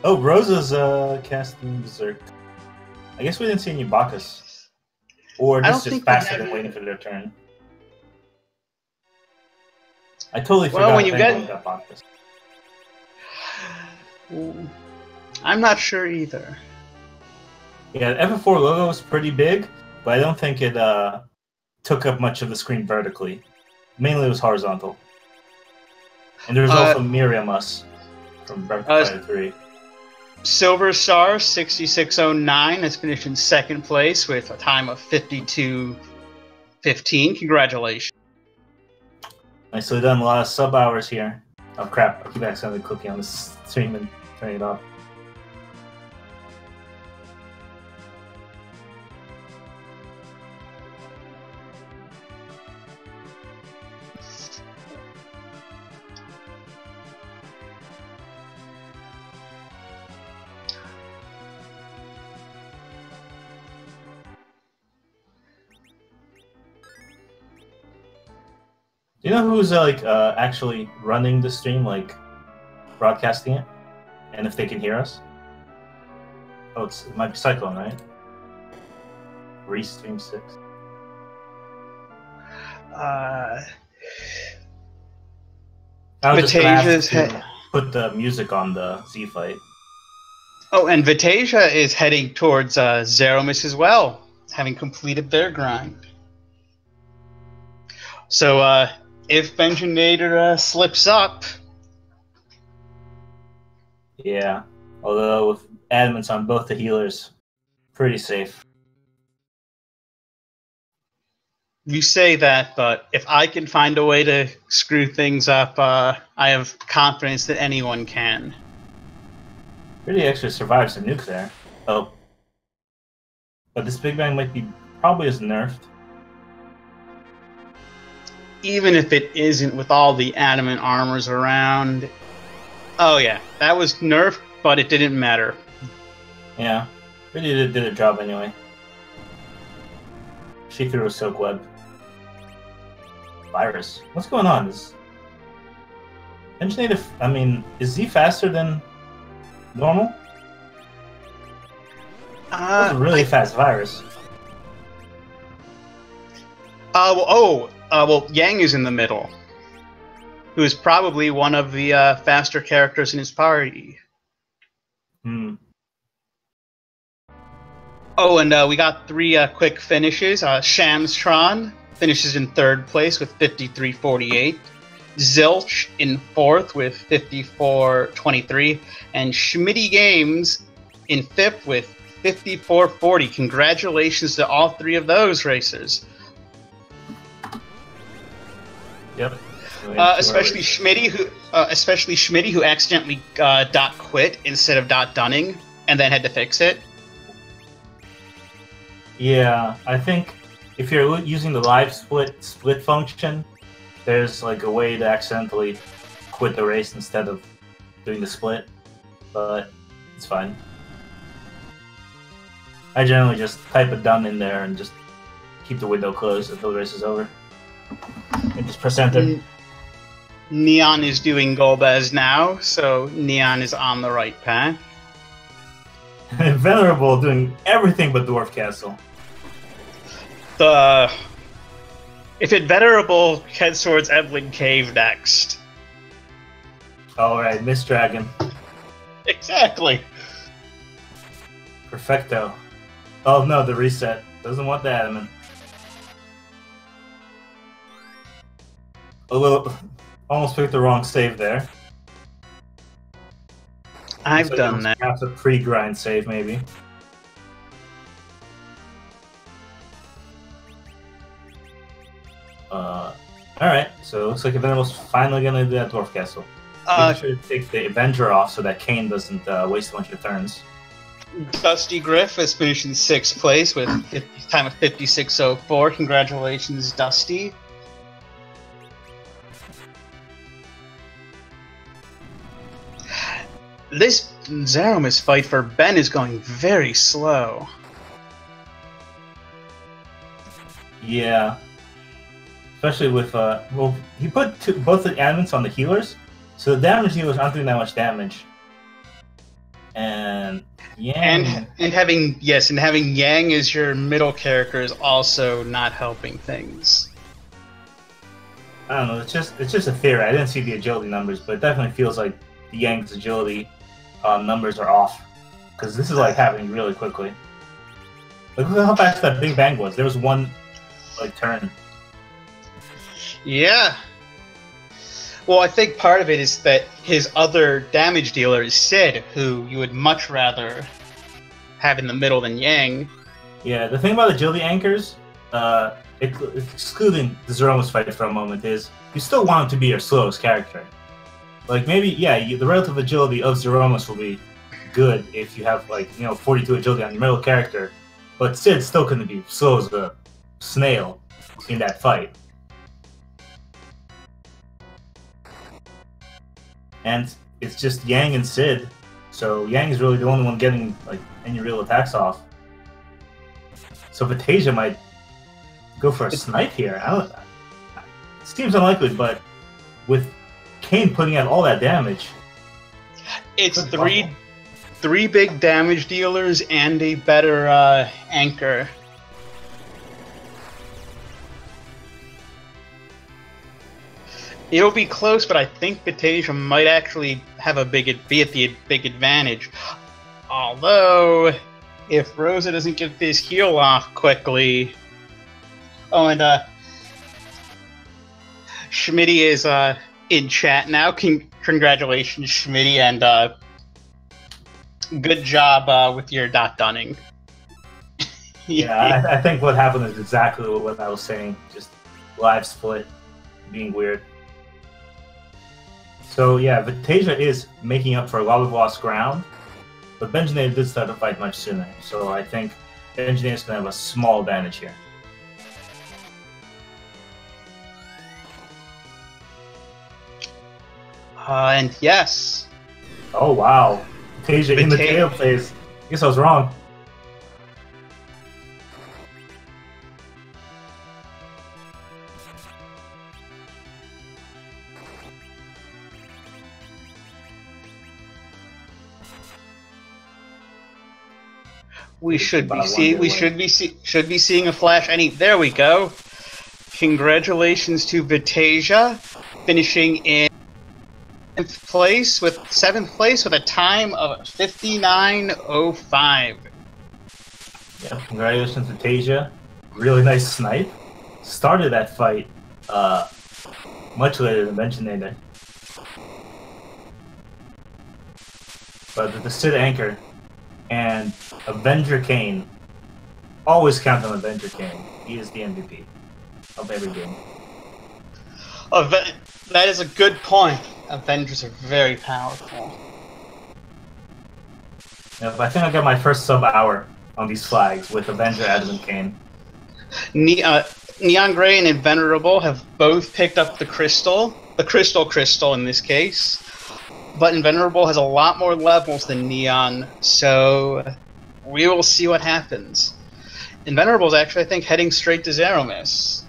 Oh, Rosa's casting Berserk. I guess we didn't see any Bacchus. Or this is just faster than waiting for their turn. I totally forgot when you get Bacchus. I'm not sure either. Yeah, the FF4 logo is pretty big, but I don't think it took up much of the screen vertically. Mainly it was horizontal. And there's also Miriamus from Breath of Fire 3. Silver Star 6609 has finished in 2nd place with a time of 52:15. Congratulations. Nicely done. A lot of sub hours here. Oh crap! I keep accidentally clicking on this stream and turning it off. Do you know who's actually running the stream, like broadcasting it, and if they can hear us? Oh, it might be Cyclone, right? Restream 6. Vitaja's put the music on the Z fight. Oh, and Vitaja is heading towards Zeromus as well, having completed their grind. So, if Benjanator slips up... Yeah, although with adamants on both the healers, pretty safe. You say that, but if I can find a way to screw things up, I have confidence that anyone can. Really actually survives the nuke there. Oh. But this Big Bang might be probably as nerfed. Even if it isn't with all the adamant armors around. Oh yeah, that was nerfed, but it didn't matter. Yeah, really did a job anyway. She threw a silk web. Virus. What's going on? Is Z faster than normal? That's a really fast virus. Well, Yang is in the middle, who is probably one of the faster characters in his party. Hmm. Oh, and we got 3 quick finishes. Shamstron finishes in 3rd place with 53.48. Zilch in 4th with 54.23. And Schmitty Games in 5th with 54.40. Congratulations to all 3 of those racers. Yep. Especially Schmitty, who accidentally dot quit instead of dot dunning, and then had to fix it. Yeah, I think if you're using the live split function, there's like a way to accidentally quit the race instead of doing the split, but it's fine. I generally just type a done in there and just keep the window closed until the race is over. And just press enter. Neon is doing Golbez now, so Neon is on the right path. And Venerable doing everything but Dwarf Castle. If it Venerable heads towards Evelyn Cave next. Alright, Miss Dragon. Exactly. Perfecto. Oh no, the reset. Doesn't want the adamant. A little... Almost picked the wrong save there. I've done that. Perhaps a pre-grind save, maybe. Alright, so it looks like Venerable's finally gonna do that Dwarf Castle. Make sure to take the Avenger off so that Kane doesn't waste a bunch of turns. Dusty Griff is finishing 6th place with time of 56.04. Congratulations, Dusty. This Zeromus fight for Ben is going very slow. Yeah. Especially with, well, he put both the adamants on the healers, so the damage healers aren't doing that much damage. And Yang... And having Yang as your middle character is also not helping things. I don't know, it's just a theory. I didn't see the agility numbers, but it definitely feels like the Yang's agility numbers are off. Because this is like happening really quickly. Look how fast that Big Bang was. There was one like turn. Yeah. Well, I think part of it is that his other damage dealer is Sid, who you would much rather have in the middle than Yang. Yeah, the thing about agility anchors, excluding the Zeromus fight for a moment, is you still want him to be your slowest character. Like, maybe, yeah, the relative agility of Zeromus will be good if you have, like, 42 agility on your middle character, but Sid's still going to be slow as a snail in that fight. And it's just Yang and Sid, so Yang is really the only one getting, like, any real attacks off. So Vatasia might go for a snipe here. It seems unlikely, but with Kane putting out all that damage, it's three big damage dealers and a better anchor. It'll be close, but I think Vatasia might actually have be at the big advantage. Although, if Rosa doesn't get this heal off quickly... Oh, and Schmitty is in chat now. Congratulations, Schmitty, and good job with your dot dunning. Yeah, I think what happened is exactly what I was saying. Just live split being weird. So yeah, Vatasia is making up for a lot of lost ground, but Benjanator did start the fight much sooner, so I think Benjanator's going to have a small advantage here. And yes. Oh wow, Vatasia in the tail phase. I guess I was wrong. We should be seeing a flash. There we go. Congratulations to Vatasia, finishing in seventh place with a time of 59:05. Yeah, congratulations to Vatasia. Really nice snipe. Started that fight much later than Benjanator. But with the Sid anchor and Avenger Kane, always count on Avenger Kane. He is the MVP of every game. That is a good point. Avengers are very powerful. Yep, I think I got my first sub-hour on these flags with Avenger, Adam, and Kane. Neon Grey and Invenerable have both picked up the crystal in this case. But Invenerable has a lot more levels than Neon, so we will see what happens. Invenerable is actually, I think, heading straight to Zeromus.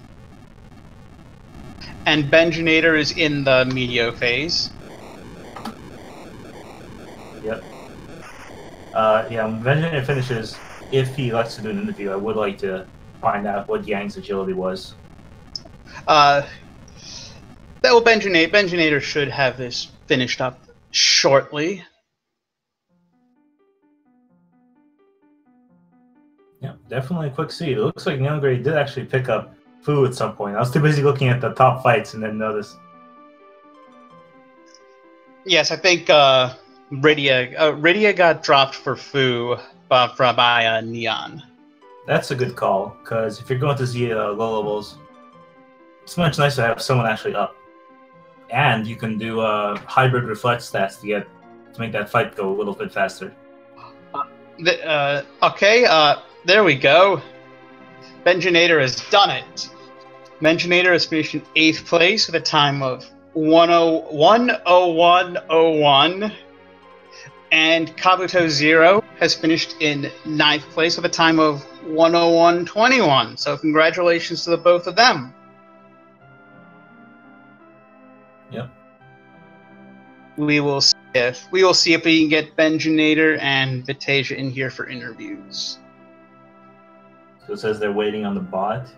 And Benjanator is in the Meteor phase. Yep. Yeah, when Benjanator finishes, if he likes to do an interview, I would like to find out what Yang's agility was. Benjanator should have this finished up shortly. Yeah, definitely a quick seed. It looks like Neon Grey did actually pick up Fu at some point. I was too busy looking at the top fights and then noticed. Yes, I think Rydia got dropped for Fu by Neon. That's a good call, because if you're going to see low levels, it's much nicer to have someone actually up. And you can do hybrid reflect stats to make that fight go a little bit faster. There we go. Benjanator has done it. Benjanator has finished in 8th place with a time of 101.01. And Kabuto Zero has finished in 9th place with a time of 101.21. So congratulations to the both of them. Yep. We will see if we can get Benjanator and Vatasia in here for interviews. So it says they're waiting on the bot.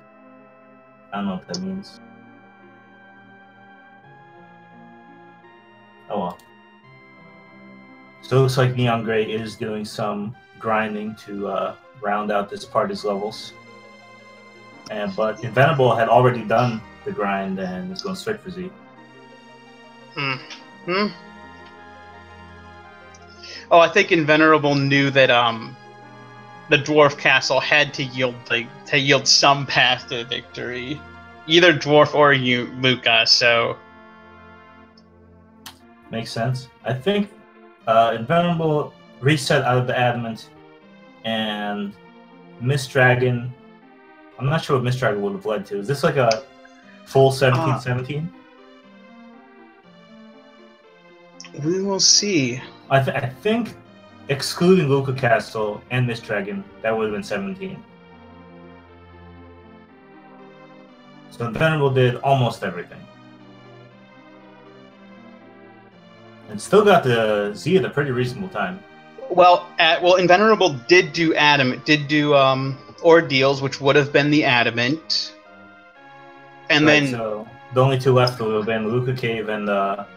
I don't know what that means. Oh well. So it looks like Neon Grey is doing some grinding to round out this party's levels. But Invenerable had already done the grind and is going straight for Z. Oh, I think Invenerable knew that the Dwarf Castle had to yield some path to victory, either Dwarf or Muka. So makes sense. I think Invenerable reset out of the Adamant, and Mist Dragon. I'm not sure what Mist Dragon would have led to. Is this like a full 17-17? We will see. I think, excluding Luca Castle and Mist Dragon, that would have been 17. So Venerable did almost everything. And still got the Z at a pretty reasonable time. Well, Invenerable did do Ordeals, which would have been the Adamant. And right, then... So the only two left would have been Luca Cave and Harp.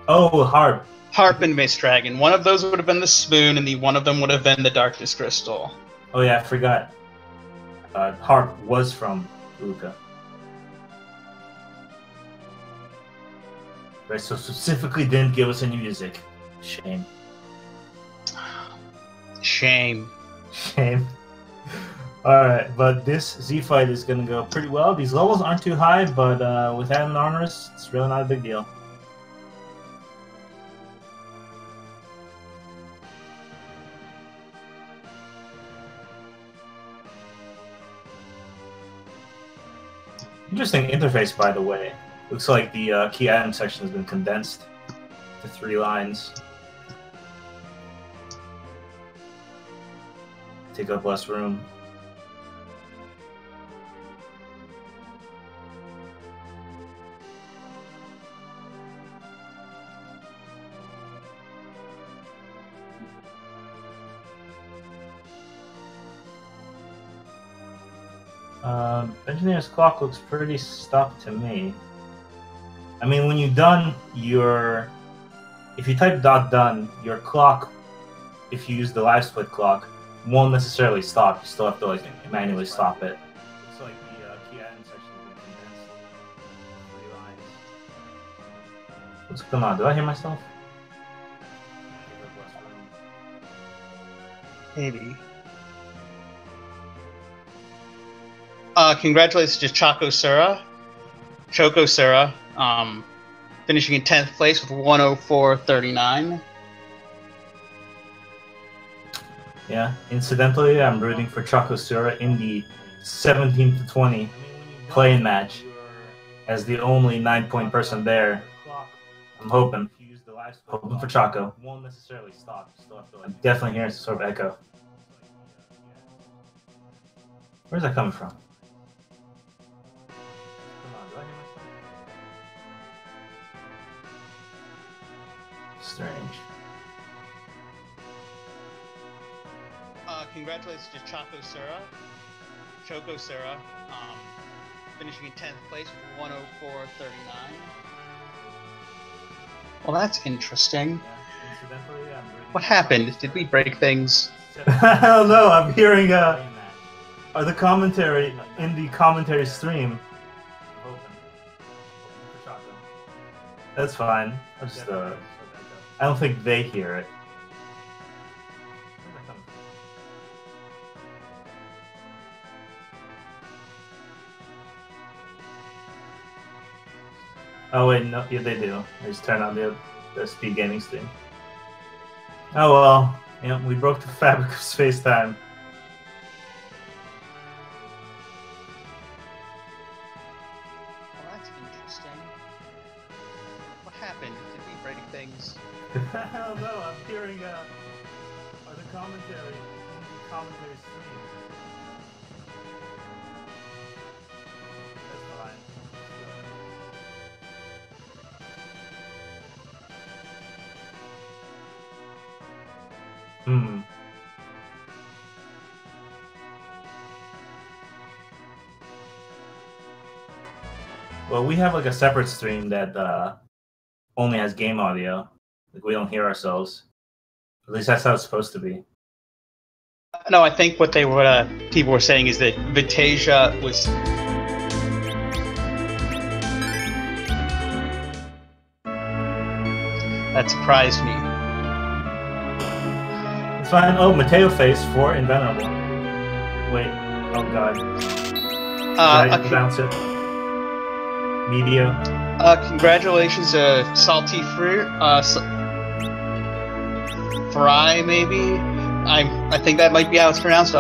Oh, Harp. Harp and Mist Dragon. One of those would have been the Spoon, and one of them would have been the Darkness Crystal. Oh yeah, I forgot. Harp was from Luca. Right, so specifically didn't give us any music. Shame. Shame. Alright, but this Z fight is gonna go pretty well. These levels aren't too high, but with Adam Armors, it's really not a big deal. Interesting interface, by the way. Looks like the key item section has been condensed to 3 lines. Take up less room. Engineer's clock looks pretty stuck to me. I mean, when you've done your... If you type .done, your clock, if you use the live split clock, won't necessarily stop. You still have to like manually stop it. Looks like the key item section has been condensed. 3 lines. What's going on? Do I hear myself? Maybe. Congratulations to Choco Sura, finishing in 10th place with 104.39. Yeah, incidentally, I'm rooting for Choco Sura in the 17-20 play-in match. As the only 9-point person there, I'm hoping for Choco. I'm definitely hearing some sort of echo. Where's that coming from? Strange. Congratulations to Choco Sura, finishing in 10th place with 104.39. Well, that's interesting. What happened? Did we break things? I don't know. I'm hearing the commentary in the commentary stream. That's fine. I don't think they hear it. Oh wait, no, yeah, they do. They just turn on the speed gaming stream. Oh well, we broke the fabric of space-time. Well, that's interesting. What happened? Did we break things? I don't know. I'm hearing the commentary in the commentary stream. That's fine. Well, we have like a separate stream that only has game audio. Like we don't hear ourselves. At least that's how it's supposed to be. No, I think what people were saying is that Vitasia was. That surprised me. It's fine. Oh, Mateo face for Invenerable. Wait. Oh god. Did I bounce it? Media. Congratulations to Salty Fruit. Fry, maybe? I think that might be how it's pronounced.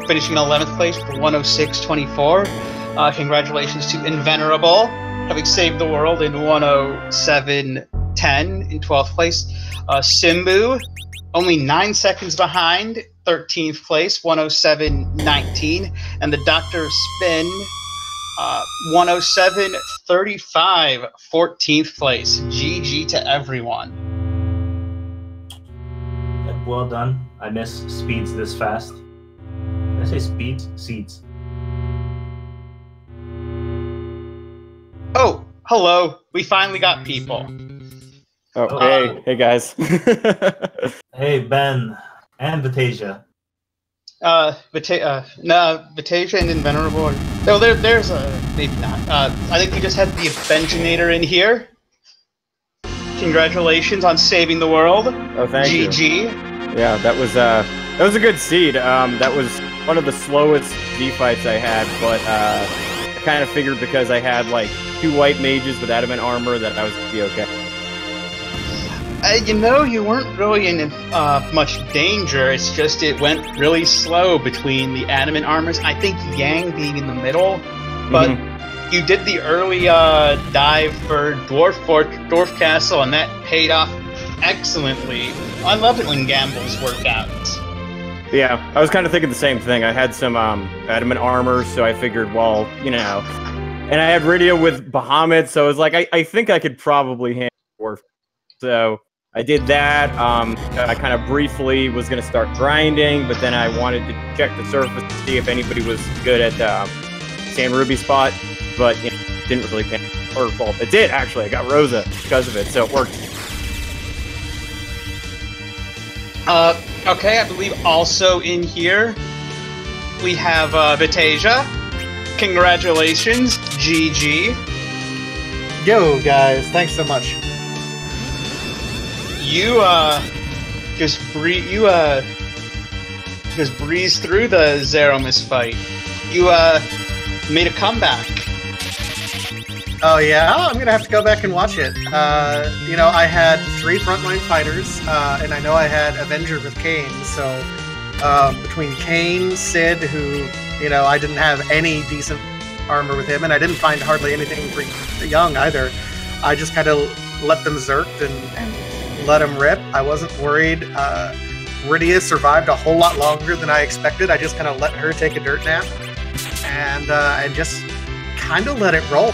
Finishing in 11th place for 106.24. Congratulations to Invenerable, having saved the world in 107.10 in 12th place. Simbu, only 9 seconds behind, 13th place, 107.19. And the Dr. Spin, 107.35, 14th place. GG to everyone. Yep, well done. I miss speeds this fast. Did I say speeds? Seeds. Oh, hello. We finally got people. Oh, hey guys. Hey, Ben and Vitasia. Vitasia and Invenerable. No, there's maybe not. I think we just had the Avengenator in here. Congratulations on saving the world. Oh, thank you. GG. Yeah, that was a good seed. That was one of the slowest Z fights I had, but I kind of figured because I had like 2 white mages with adamant armor that I was gonna be okay. You know, you weren't really in much danger. It's just it went really slow between the adamant armors. I think Yang being in the middle, but you did the early dive for Dwarf Castle, and that paid off excellently. I love it when gambles work out. Yeah, I was kind of thinking the same thing. I had some adamant armor, so I figured, well, you know, and I had radio with Bahamut, so I was like, I think I could probably handle Dwarf. So I did that. I kind of briefly was going to start grinding, but then I wanted to check the surface to see if anybody was good at San Ruby spot, but you know, didn't really pay. Or, well, it did, actually. I got Rosa because of it, so it worked. Okay, I believe also in here we have Vitasia. Congratulations, GG. Yo, guys, thanks so much. You just breezed through the Zeramis fight. You made a comeback. Oh yeah, I'm gonna have to go back and watch it. You know, I had 3 frontline fighters, and I know I had Avenger with Kane. So between Kane, Sid, who you know I didn't have any decent armor with him, and I didn't find hardly anything for Young either. I just kind of let them zerked and let him rip. I wasn't worried. Rydia survived a whole lot longer than I expected. I just kind of let her take a dirt nap, and just kind of let it roll.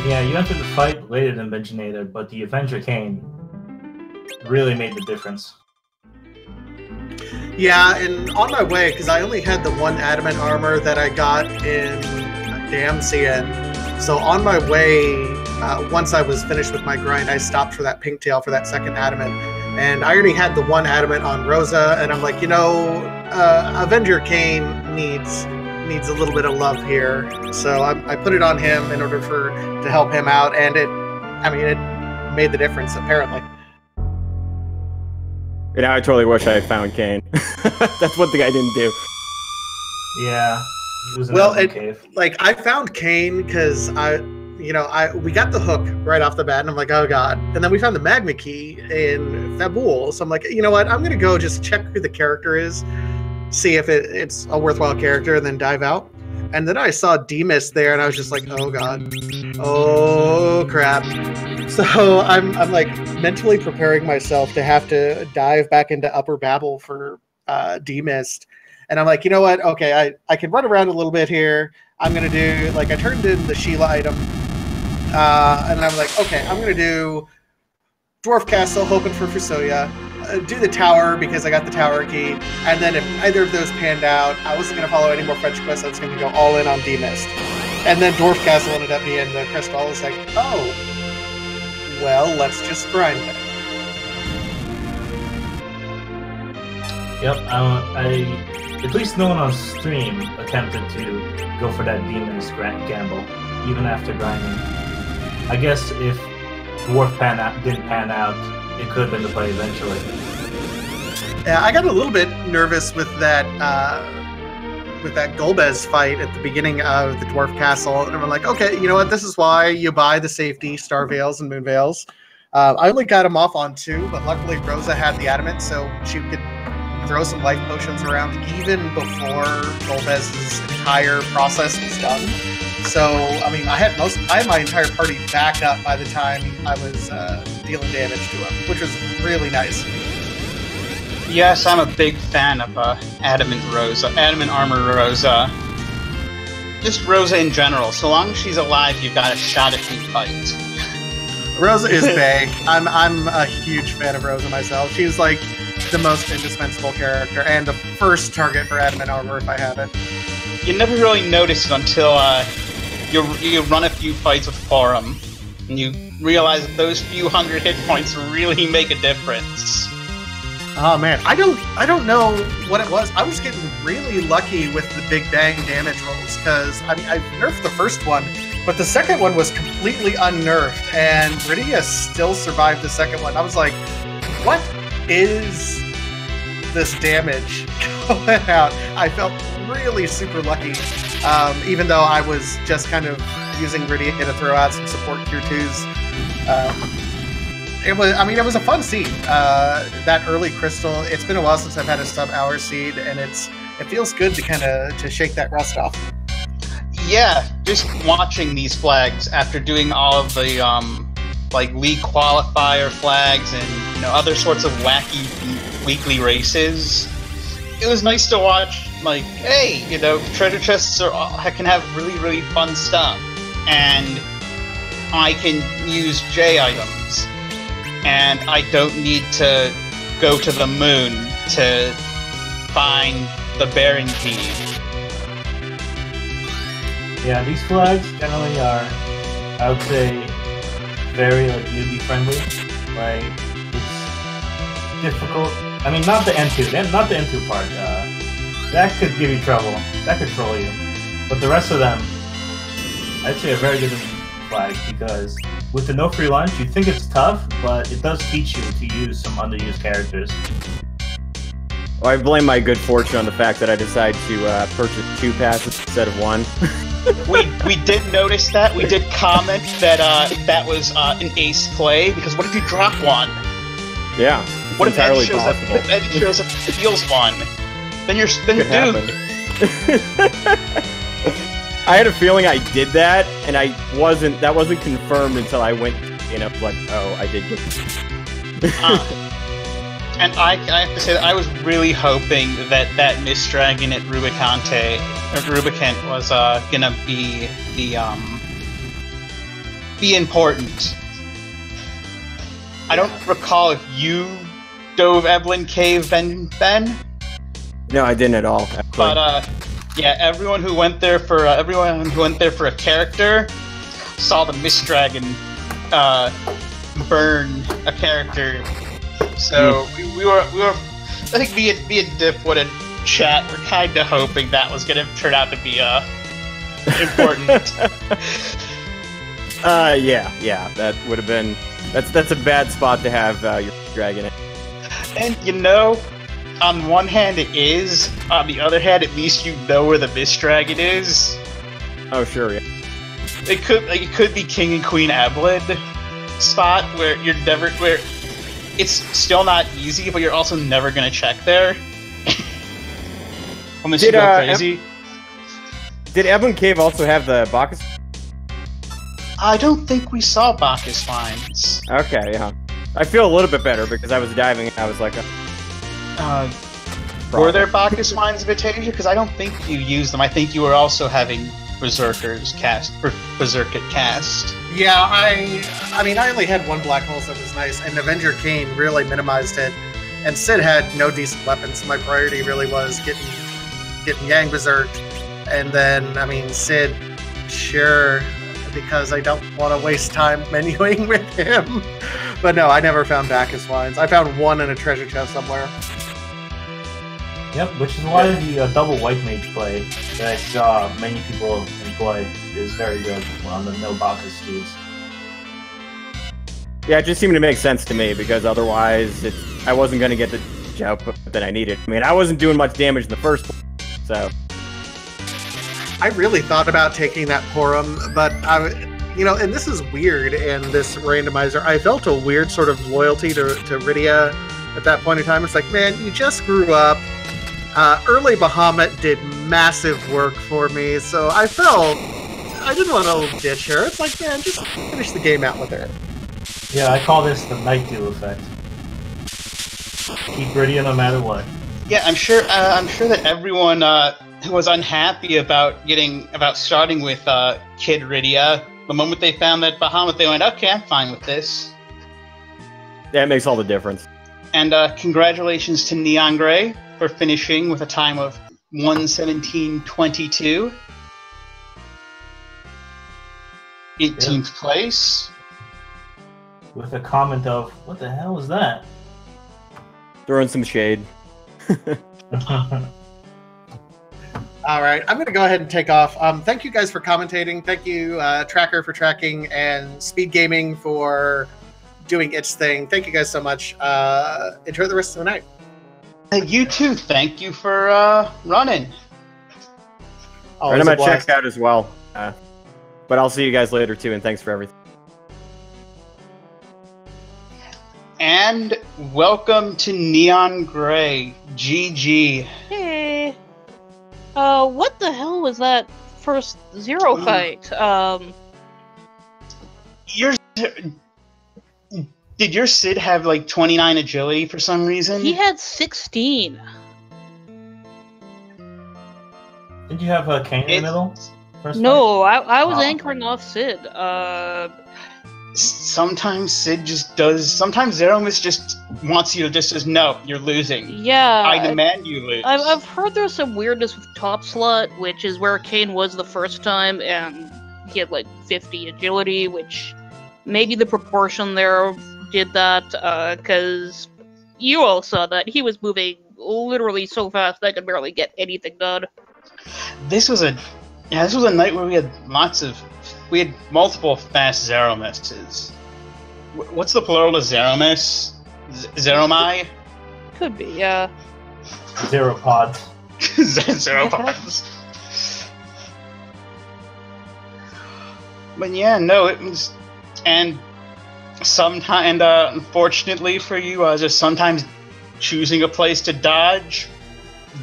Yeah, you entered the fight later than Benjinator, but the Avenger Kane really made the difference. Yeah, and on my way, because I only had the 1 adamant armor that I got in Damcian, so on my way, once I was finished with my grind, I stopped for that pink tail for that 2nd adamant, and I already had the 1 adamant on Rosa, and I'm like, you know, Avenger Kane needs a little bit of love here, so I put it on him in order to help him out, and it made the difference apparently. You know, I totally wish I had found Kane. That's one thing I didn't do. Yeah, he was in the cave. Like I found Kane because we got the hook right off the bat, and I'm like, oh god. And then we found the magma key in Fabul, so I'm like, you know what? I'm gonna go just check who the character is, see if it's a worthwhile character, and then dive out. And then I saw Demas there, and I was just like, oh god, oh crap. So I'm like mentally preparing myself to have to dive back into Upper Babel for Demas. And I'm like, you know what? Okay, I can run around a little bit here. I'm gonna do I turned in the Sheila item, and I'm like, okay, I'm gonna do Dwarf Castle, hoping for Fusoya. Do the tower because I got the tower key, and then if either of those panned out, I wasn't going to follow any more fetch quests. I was going to go all in on Demist. And then Dwarf Castle ended up being the crystal. I was like, oh, well, let's just grind it. Yep, I at least no one on stream attempted to go for that Demon's gamble, even after grinding. I guess if Dwarf didn't pan out, it could have been the play eventually. Yeah, I got a little bit nervous with that Golbez fight at the beginning of the Dwarf Castle, and I'm like, okay, you know what? This is why you buy the safety Star Veils and Moon Veils. I only got him off on 2, but luckily Rosa had the adamant, so she could throw some life potions around even before Golbez's entire process was done. So, I mean, I had my entire party back up by the time I was dealing damage to him, which was really nice. Yes, I'm a big fan of Adamant Armor Rosa. Just Rosa in general. So long as she's alive, you've got a shot at the fight. Rosa is big. I'm a huge fan of Rosa myself. She's like the most indispensable character and the first target for Adamant Armor if I have it. You never really notice it until you run a few fights with Forum, and you realize that those few hundred hit points really make a difference. Oh man, I don't know what it was. I was getting really lucky with the Big Bang damage rolls because I mean I nerfed the first one, but the second one was completely unnerfed, and Rydia still survived the second one. I was like, what is this damage going out? I felt really super lucky, even though I was just kind of using Rydia to throw out some support tier 2s. It was a fun seed. That early crystal. It's been a while since I've had a sub-hour seed, and it feels good to shake that rust off. Yeah, just watching these flags after doing all of the like league qualifier flags and other sorts of wacky weekly races. It was nice to watch. Like, hey, treasure chests can have really, really fun stuff, and I can use J items. And I don't need to go to the moon to find the Baron key. Yeah, these flags generally are, I would say, very newbie friendly. Like, it's difficult. I mean, not the N2 part. That could give you trouble. That could troll you. But the rest of them, I'd say, are very good flags because with the no free lunch, you think it's tough, but it does teach you to use some underused characters. Well, I blame my good fortune on the fact that I decided to purchase 2 passes instead of 1. we did notice that. We did comment that that was an ace play, because what if you drop one? Yeah, what it's if entirely Ed possible. What if Ed shows up and steals one? Then you're doomed. I had a feeling I did that, and that wasn't confirmed until I went like, oh, I did get this. And I have to say that I was really hoping that Miss Dragon at Rubicant was gonna be important. I don't recall if you dove Evelyn Cave, Ben? No, I didn't at all. Actually. But yeah, everyone who went there for a character saw the Miss Dragon burn a character. So we were I think me and Dipwood and chat were kind of hoping that was going to turn out to be important. Yeah, that would have been that's a bad spot to have your dragon in. And on one hand it is, on the other hand, at least you know where the Miss Dragon is. Oh sure, yeah. It could be King and Queen Ablin spot where it's still not easy, but you're also never gonna check there. Unless you go crazy. Did Evelyn Cave also have the Bacchus? I don't think we saw Bacchus finds. Okay, yeah. I feel a little bit better because I was diving and I was like, were there Bacchus finds of Vitasia? Because I don't think you used them. I think you were also having Berserker cast. Yeah, I mean, I only had 1 black hole, so it was nice, and Avenger Kane really minimized it, and Sid had no decent weapons, so my priority really was getting Yang berserked, and then, I mean, Sid, sure, because I don't want to waste time menuing with him, but no, I never found Bacchus finds. I found 1 in a treasure chest somewhere. Yep, which is why the double white mage play that I saw many people employ is very good on the no Bacchus dudes. Yeah, it just seemed to make sense to me because otherwise I wasn't going to get the damage output that I needed. I mean, I wasn't doing much damage in the first place, so... I really thought about taking that Porum, but and this is weird in this randomizer. I felt a weird sort of loyalty to Rydia at that point in time. It's like, man, you just grew up. Early Bahamut did massive work for me, so I felt I didn't want to ditch her. It's like, man, just finish the game out with her. Yeah, I call this the Night Deal effect. Keep Rydia no matter what. Yeah, I'm sure that everyone who was unhappy about starting with Kid Rydia, the moment they found that Bahamut, they went, okay, I'm fine with this. That makes all the difference. And congratulations to Neon Grey for finishing with a time of 1:17:22. 18th place. With a comment of, what the hell was that? Throwing some shade. All right, I'm going to go ahead and take off. Thank you guys for commentating. Thank you, Tracker, for tracking, and Speed Gaming for doing its thing. Thank you guys so much. Enjoy the rest of the night. You too. Thank you for running. I'm going to check out as well. But I'll see you guys later too, and thanks for everything. And welcome to Neon Grey. GG. Hey. What the hell was that first Zero fight? Did your Sid have like 29 agility for some reason? He had 16. Did you have a Kane in the middle? No, I was anchoring off Sid. Sometimes Sid just does. Sometimes Zeromus just wants you to just says, no, you're losing. Yeah. I demand you lose. I've heard there's some weirdness with Top Slot, which is where Kane was the first time, and he had like 50 agility, which maybe the proportion there did that, because you all saw that. He was moving literally so fast I could barely get anything done. This was a night where we had multiple fast Zeromuses. What's the plural of Zeromus? Zeromai? Could be, yeah. Zeropods. Zeropods. But yeah, no, it was, and unfortunately for you, just sometimes choosing a place to dodge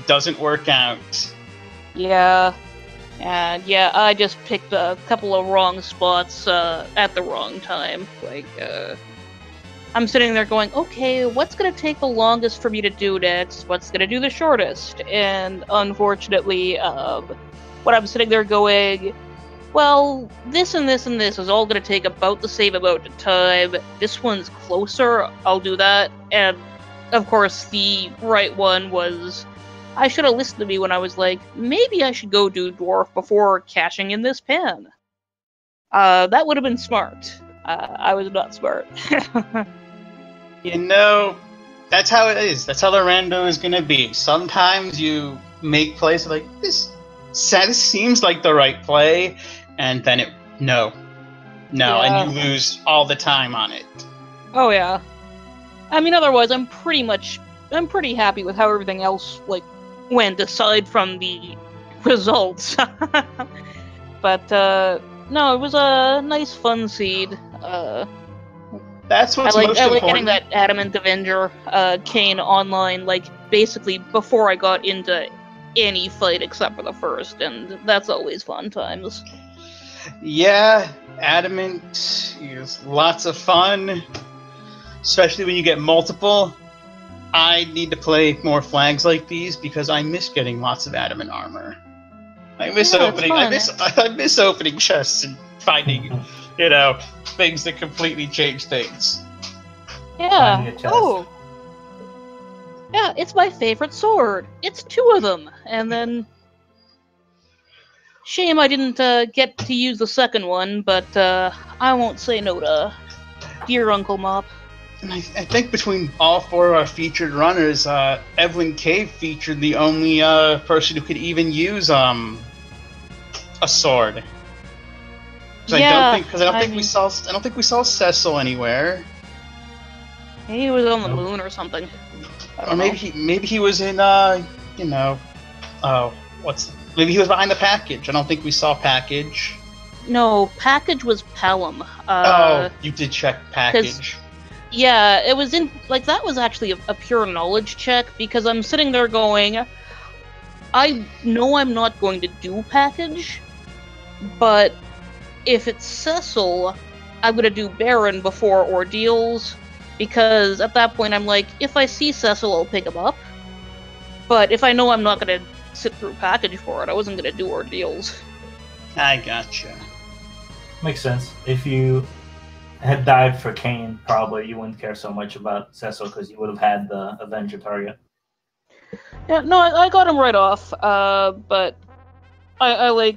doesn't work out. Yeah. And yeah, I just picked a couple of wrong spots at the wrong time. Like, I'm sitting there going, okay, what's gonna take the longest for me to do next? What's gonna do the shortest? And unfortunately, when I'm sitting there going, well, this and this and this is all gonna take about the same amount of time. This one's closer, I'll do that. And of course, the right one was, I should have listened to me when I was like, maybe I should go do Dwarf before cashing in this pen. That would have been smart. I was not smart. You know, that's how it is. That's how the rando is gonna be. Sometimes you make plays like, this seems like the right play, and then no, yeah. And you lose all the time on it. Oh yeah. I mean, otherwise, I'm pretty happy with how everything else, went, aside from the results. But, no, it was a nice fun seed. That's what's most important. I like getting that Adamant Avenger Kane online, basically before I got into any fight except for the first, and that's always fun times. Yeah, Adamant is lots of fun, especially when you get multiple. I need to play more flags like these because I miss getting lots of adamant armor. I miss opening. I miss opening chests and finding, things that completely change things. Yeah. Oh. Yeah, it's my favorite sword. It's 2 of them, and then. Shame I didn't get to use the second one, but I won't say no to dear Uncle Mop. And I think between all 4 of our featured runners, Evelyn Cave featured the only person who could even use a sword. I don't think we saw Cecil anywhere. He was on the moon or something. Or maybe he was in maybe he was behind the package. I don't think we saw package. No, package was Pelham. You did check package. Yeah, it was that was actually a pure knowledge check, because I'm sitting there going, I know I'm not going to do package, but if it's Cecil, I'm gonna do Baron before Ordeals, because at that point I'm like, if I see Cecil, I'll pick him up. But if I know I'm not gonna sit through package for it, I wasn't gonna do Ordeals. I gotcha. Makes sense. If you had died for Kane, probably you wouldn't care so much about Cecil because you would have had the Avenger target. Yeah, no, I got him right off, but I like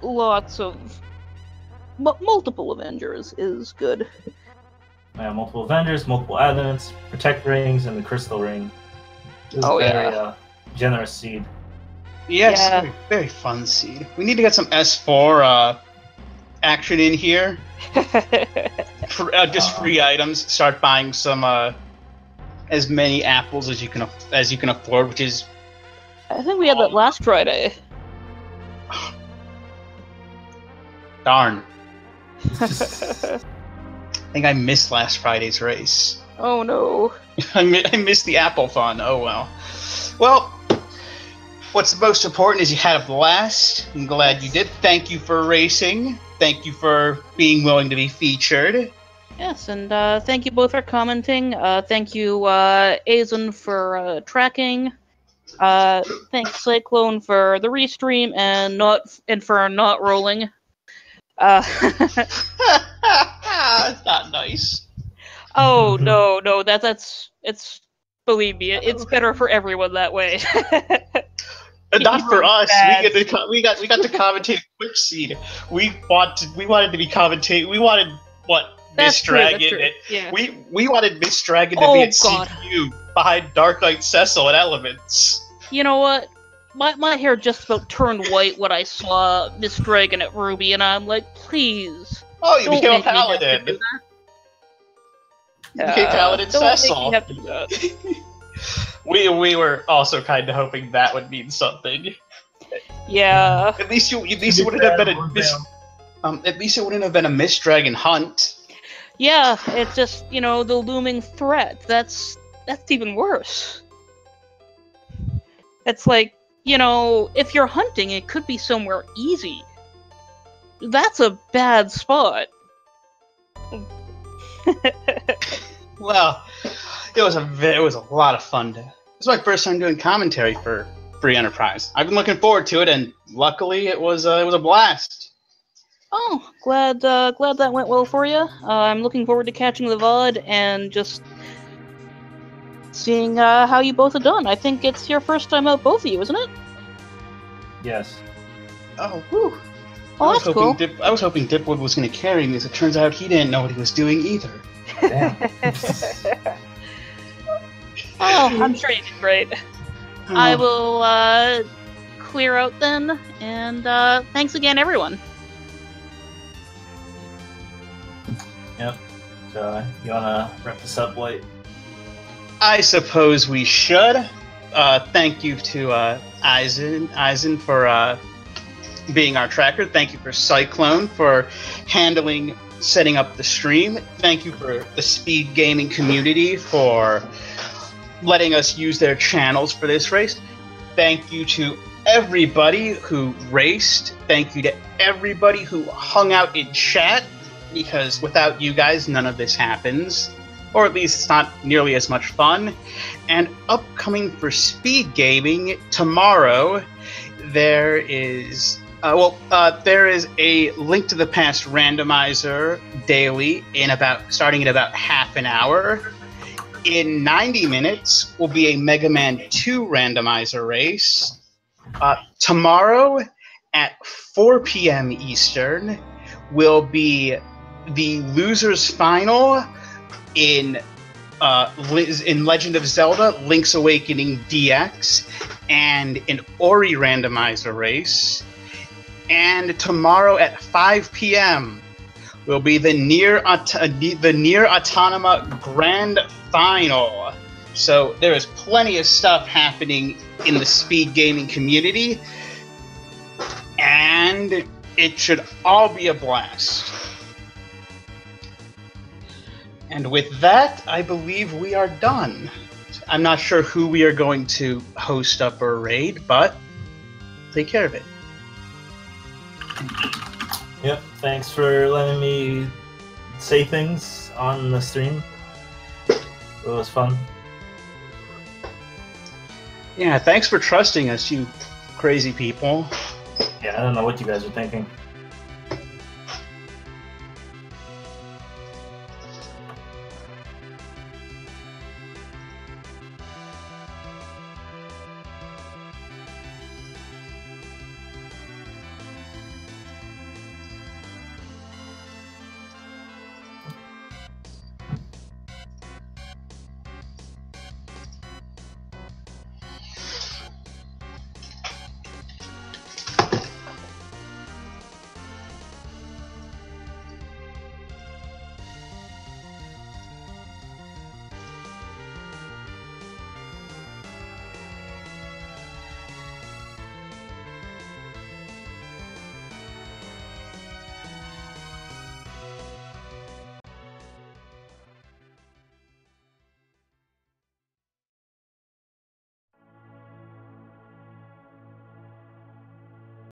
lots of... multiple Avengers is good. Yeah, multiple Avengers, multiple Advents, Protect Rings, and the Crystal Ring. It was very generous seed. Yes, yeah. Very, very fun seed. We need to get some S4 action in here. Just free items. Start buying some as many apples as you can afford, which is. I think we had that last Friday. Darn. I think I missed last Friday's race. Oh no. I missed the apple fun. Oh well. Well, what's most important is you had a blast. I'm glad you did. Thank you for racing. Thank you for being willing to be featured. Yes, and thank you both for commenting. Thank you, Azen, for tracking. Thanks, Cyclone, for the restream and for not rolling. It's not nice. Oh no, that's believe me, it's better for everyone that way. Not for us. We got to commentate Twitch seed. We wanted to be commentate. We wanted Miss Dragon. Yeah. We wanted Miss Dragon to be at CPU behind Dark Knight Cecil and Elements. You know what? My hair just about turned white when I saw Miss Dragon at Ruby, and I'm like, please. Oh, you became a paladin. You became Paladin Cecil. We were also kind of hoping that would mean something. Yeah. At least it wouldn't have been a Miss Dragon hunt. Yeah, it's just, the looming threat. That's even worse. It's like, if you're hunting, it could be somewhere easy. That's a bad spot. Well, it was a lot of fun. It was my first time doing commentary for Free Enterprise. I've been looking forward to it, and luckily it was a blast. Oh, glad that went well for you. I'm looking forward to catching the VOD and just seeing how you both have done. I think it's your first time out, both of you, isn't it? Yes. Oh, whew. Oh, that's cool. I was hoping Dipwood was going to carry me, as it turns out he didn't know what he was doing either. Damn. Oh, I'm sure you did great. Oh. I will clear out then, and thanks again, everyone. Yep. So, you wanna wrap this up, White? I suppose we should. Thank you to Eisen for being our tracker. Thank you for Cyclone for setting up the stream. Thank you for the Speed Gaming community for letting us use their channels for this race. Thank you to everybody who raced. Thank you to everybody who hung out in chat, because without you guys, none of this happens. Or at least it's not nearly as much fun. And upcoming for Speed Gaming tomorrow, there is a Link to the Past randomizer daily starting in about half an hour. In 90 minutes will be a Mega Man 2 randomizer race. Tomorrow at 4 p.m. Eastern will be the losers final in Legend of Zelda Link's Awakening DX and an Ori randomizer race. And tomorrow at 5 p.m. will be the near Autonoma Grand Final. So there is plenty of stuff happening in the speed gaming community, and it should all be a blast. And with that, I believe we are done. I'm not sure who we are going to host up or raid, but take care of it. Yep, thanks for letting me say things on the stream. It was fun. Yeah, thanks for trusting us, you crazy people. Yeah, I don't know what you guys are thinking.